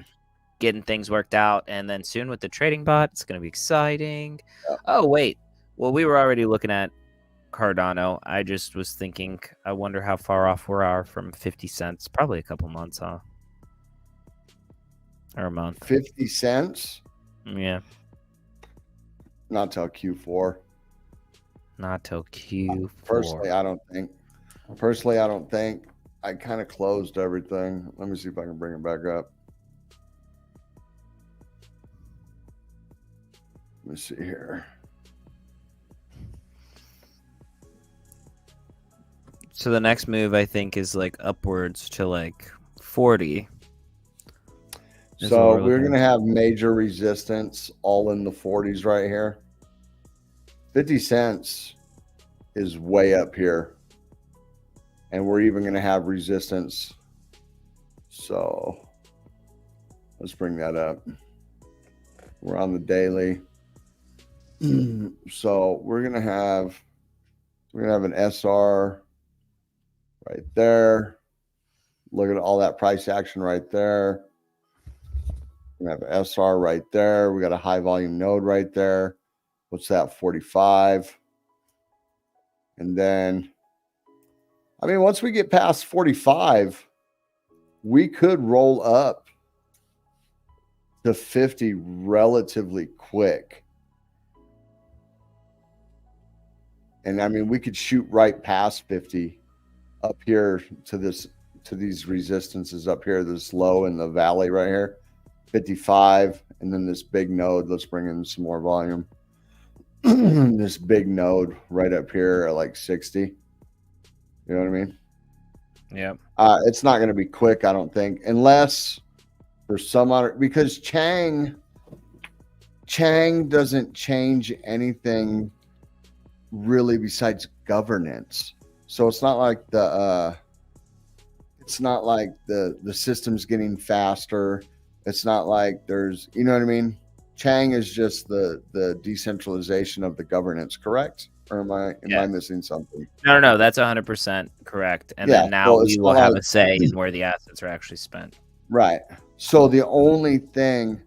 getting things worked out, and then soon with the trading bot, it's gonna be exciting. Yeah. Oh wait, well we were already looking at Cardano. I just was thinking, I wonder how far off we are from 50 cents. Probably a couple months, huh? Or a month. 50 cents? Yeah. Not till Q4. Not till Q4. Personally, I don't think. I kind of closed everything. Let me see if I can bring it back up. Let me see here. So the next move, I think, is like upwards to like 40. So we're going to have major resistance all in the 40s right here. 50 cents is way up here. And we're even going to have resistance. So let's bring that up. We're on the daily. So we're going to have an SR right there. Look at all that price action right there. We have an SR right there. We got a high volume node right there. What's that? 45. And then, I mean, once we get past 45, we could roll up to 50 relatively quick. And I mean, we could shoot right past 50 up here to these resistances up here, this low in the valley right here. 55, and then this big node. Let's bring in some more volume. This big node right up here at like 60. You know what I mean? Yep. It's not going to be quick, I don't think, unless there's some other, because Chang doesn't change anything really besides governance. So it's not like the system's getting faster. It's not like there's, you know what I mean? Chang is just the decentralization of the governance, correct? Or am I missing something? No, that's 100% correct. And then now we will have a say in where the assets are actually spent. Right. So the only thing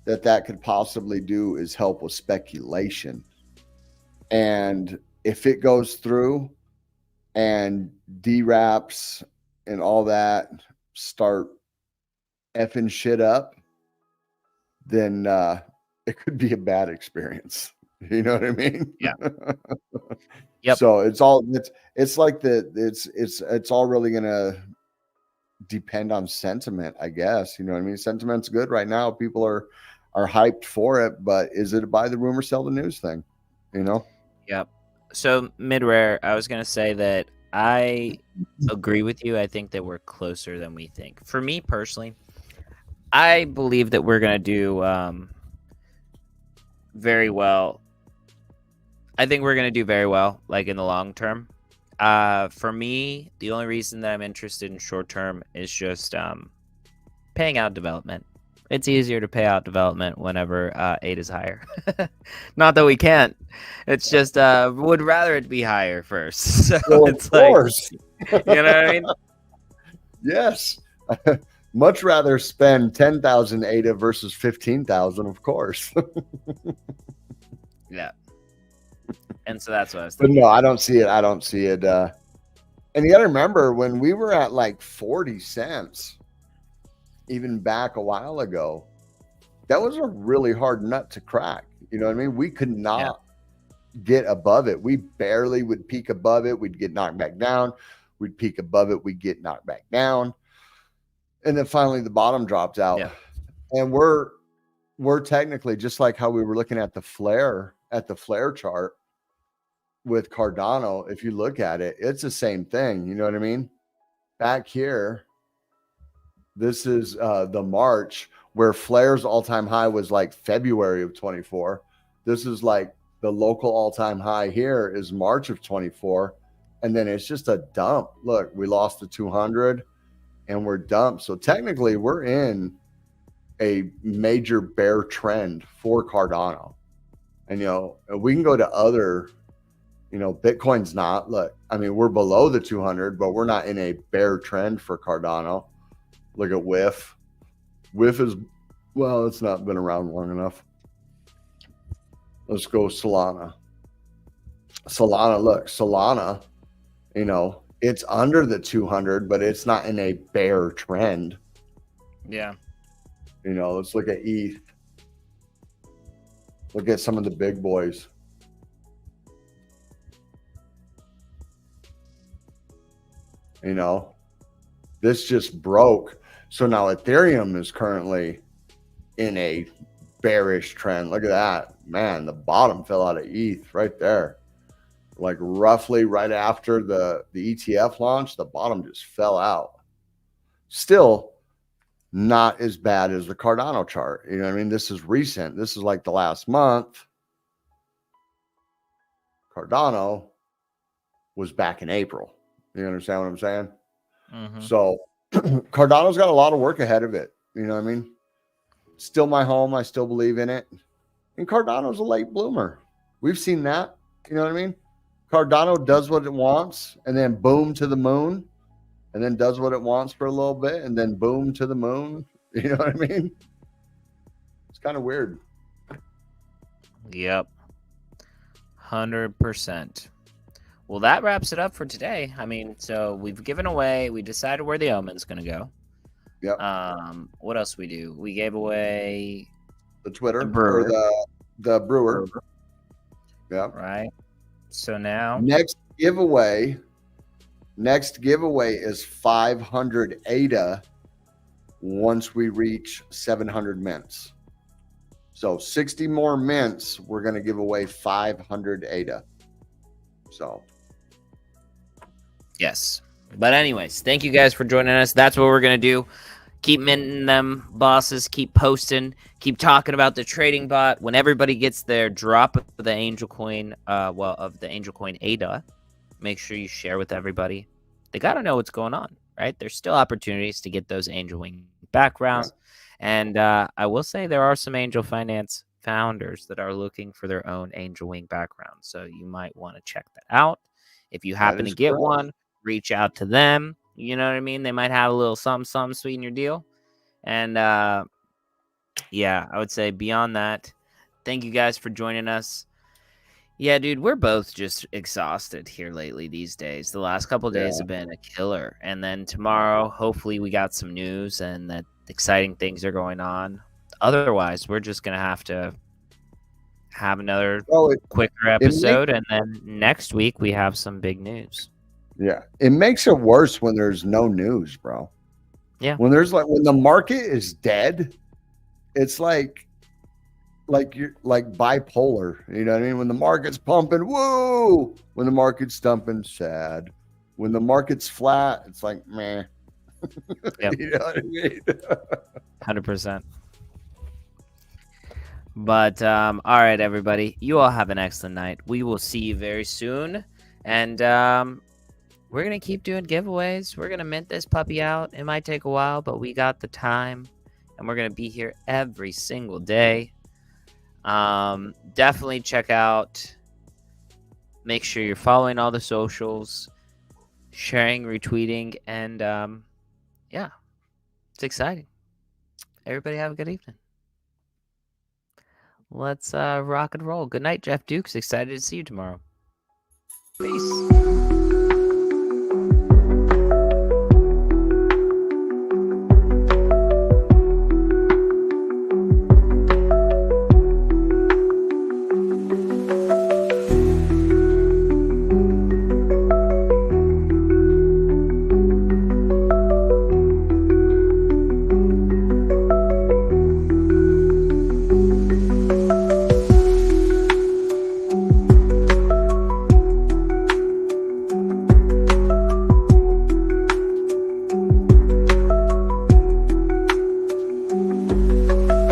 that could possibly do is help with speculation. And if it goes through and DRAPs and all that start effing shit up, then it could be a bad experience. You know what I mean? Yeah. Yep. So it's all really gonna depend on sentiment, I guess. You know what I mean? Sentiment's good right now. People are hyped for it, but is it a buy the rumor, sell the news thing? You know? Yep. So mid-rare, I was gonna say that I agree with you. I think that we're closer than we think. For me personally, I believe that we're gonna do very well. I think we're gonna do very well, like in the long term. For me, the only reason that I'm interested in short term is just paying out development. It's easier to pay out development whenever 8 is higher. Not that we can't. It's just would rather it be higher first. So well, it's of course. You know what I mean? Yes. Much rather spend 10,000 ADA versus 15,000, of course. Yeah. And so that's what I was But thinking. no, I don't see it. And you got to remember when we were at like 40 cents, even back a while ago, that was a really hard nut to crack. You know what I mean? We could not get above it. We barely would peak above it. We'd get knocked back down. We'd peak above it. We'd get knocked back down. And then finally the bottom dropped out. Yeah. And we're technically just like how we were looking at the flare chart with Cardano. If you look at it, it's the same thing. You know what I mean? Back here, this is the March, where Flare's all-time high was like February of 24. This is like the local all-time high here is March of 24. And then it's just a dump. Look, we lost the 200 and we're dumped. So technically we're in a major bear trend for Cardano. And, you know, we can go to other, you know, Bitcoin's not. Look, I mean, we're below the 200, but we're not in a bear trend for Cardano. Look at WIF. WIF is, well, it's not been around long enough. Let's go Solana. Look, Solana, you know, it's under the 200, but it's not in a bear trend. Yeah. You know, let's look at ETH. Look at some of the big boys. You know, this just broke. So now Ethereum is currently in a bearish trend. Look at that. Man, the bottom fell out of ETH right there. Like roughly right after the ETF launch, the bottom just fell out. Still not as bad as the Cardano chart. You know what I mean? This is recent. This is like the last month. Cardano was back in April. You understand what I'm saying? Mm-hmm. So Cardano's got a lot of work ahead of it. You know what I mean? Still my home. I still believe in it. And Cardano's a late bloomer. We've seen that. You know what I mean? Cardano does what it wants and then boom to the moon, and then does what it wants for a little bit and then boom to the moon. You know what I mean? It's kind of weird. Yep. 100%. Well, that wraps it up for today. I mean, so we decided where the omen's going to go. Yep. What else we do? We gave away the Twitter the brewer. Or the brewer. Yeah. Right. So now next giveaway is 500 ADA once we reach 700 mints. So 60 more mints, we're going to give away 500 ADA. So yes. But anyways, thank you guys for joining us. That's what we're going to do. Keep minting them, bosses. Keep posting. Keep talking about the trading bot. When everybody gets their drop of the Angel Coin, of the Angel Coin ADA, make sure you share with everybody. They got to know what's going on, right? There's still opportunities to get those Angel Wing backgrounds. Yeah. And I will say there are some Angel Finance founders that are looking for their own Angel Wing background. So you might want to check that out. If you happen to get one, reach out to them. You know what I mean? They might have a little something sweet in your deal. And yeah, I would say beyond that, thank you guys for joining us. Yeah, dude, we're both just exhausted here lately these days. The last couple of days have been a killer. And then tomorrow, hopefully we got some news and that exciting things are going on. Otherwise, we're just going to have another quicker episode. And then next week we have some big news. Yeah, it makes it worse when there's no news, bro. Yeah, when the market is dead, it's like you're like bipolar. You know what I mean? When the market's pumping, woo! When the market's dumping, sad. When the market's flat, it's like meh. Yep. You know what I mean? 100%. But all right, everybody, you all have an excellent night. We will see you very soon, and we're going to keep doing giveaways. We're going to mint this puppy out. It might take a while, but we got the time. And we're going to be here every single day. Definitely check out. Make sure you're following all the socials. Sharing, retweeting. And yeah, it's exciting. Everybody have a good evening. Let's rock and roll. Good night, Jeff Dukes. Excited to see you tomorrow. Peace.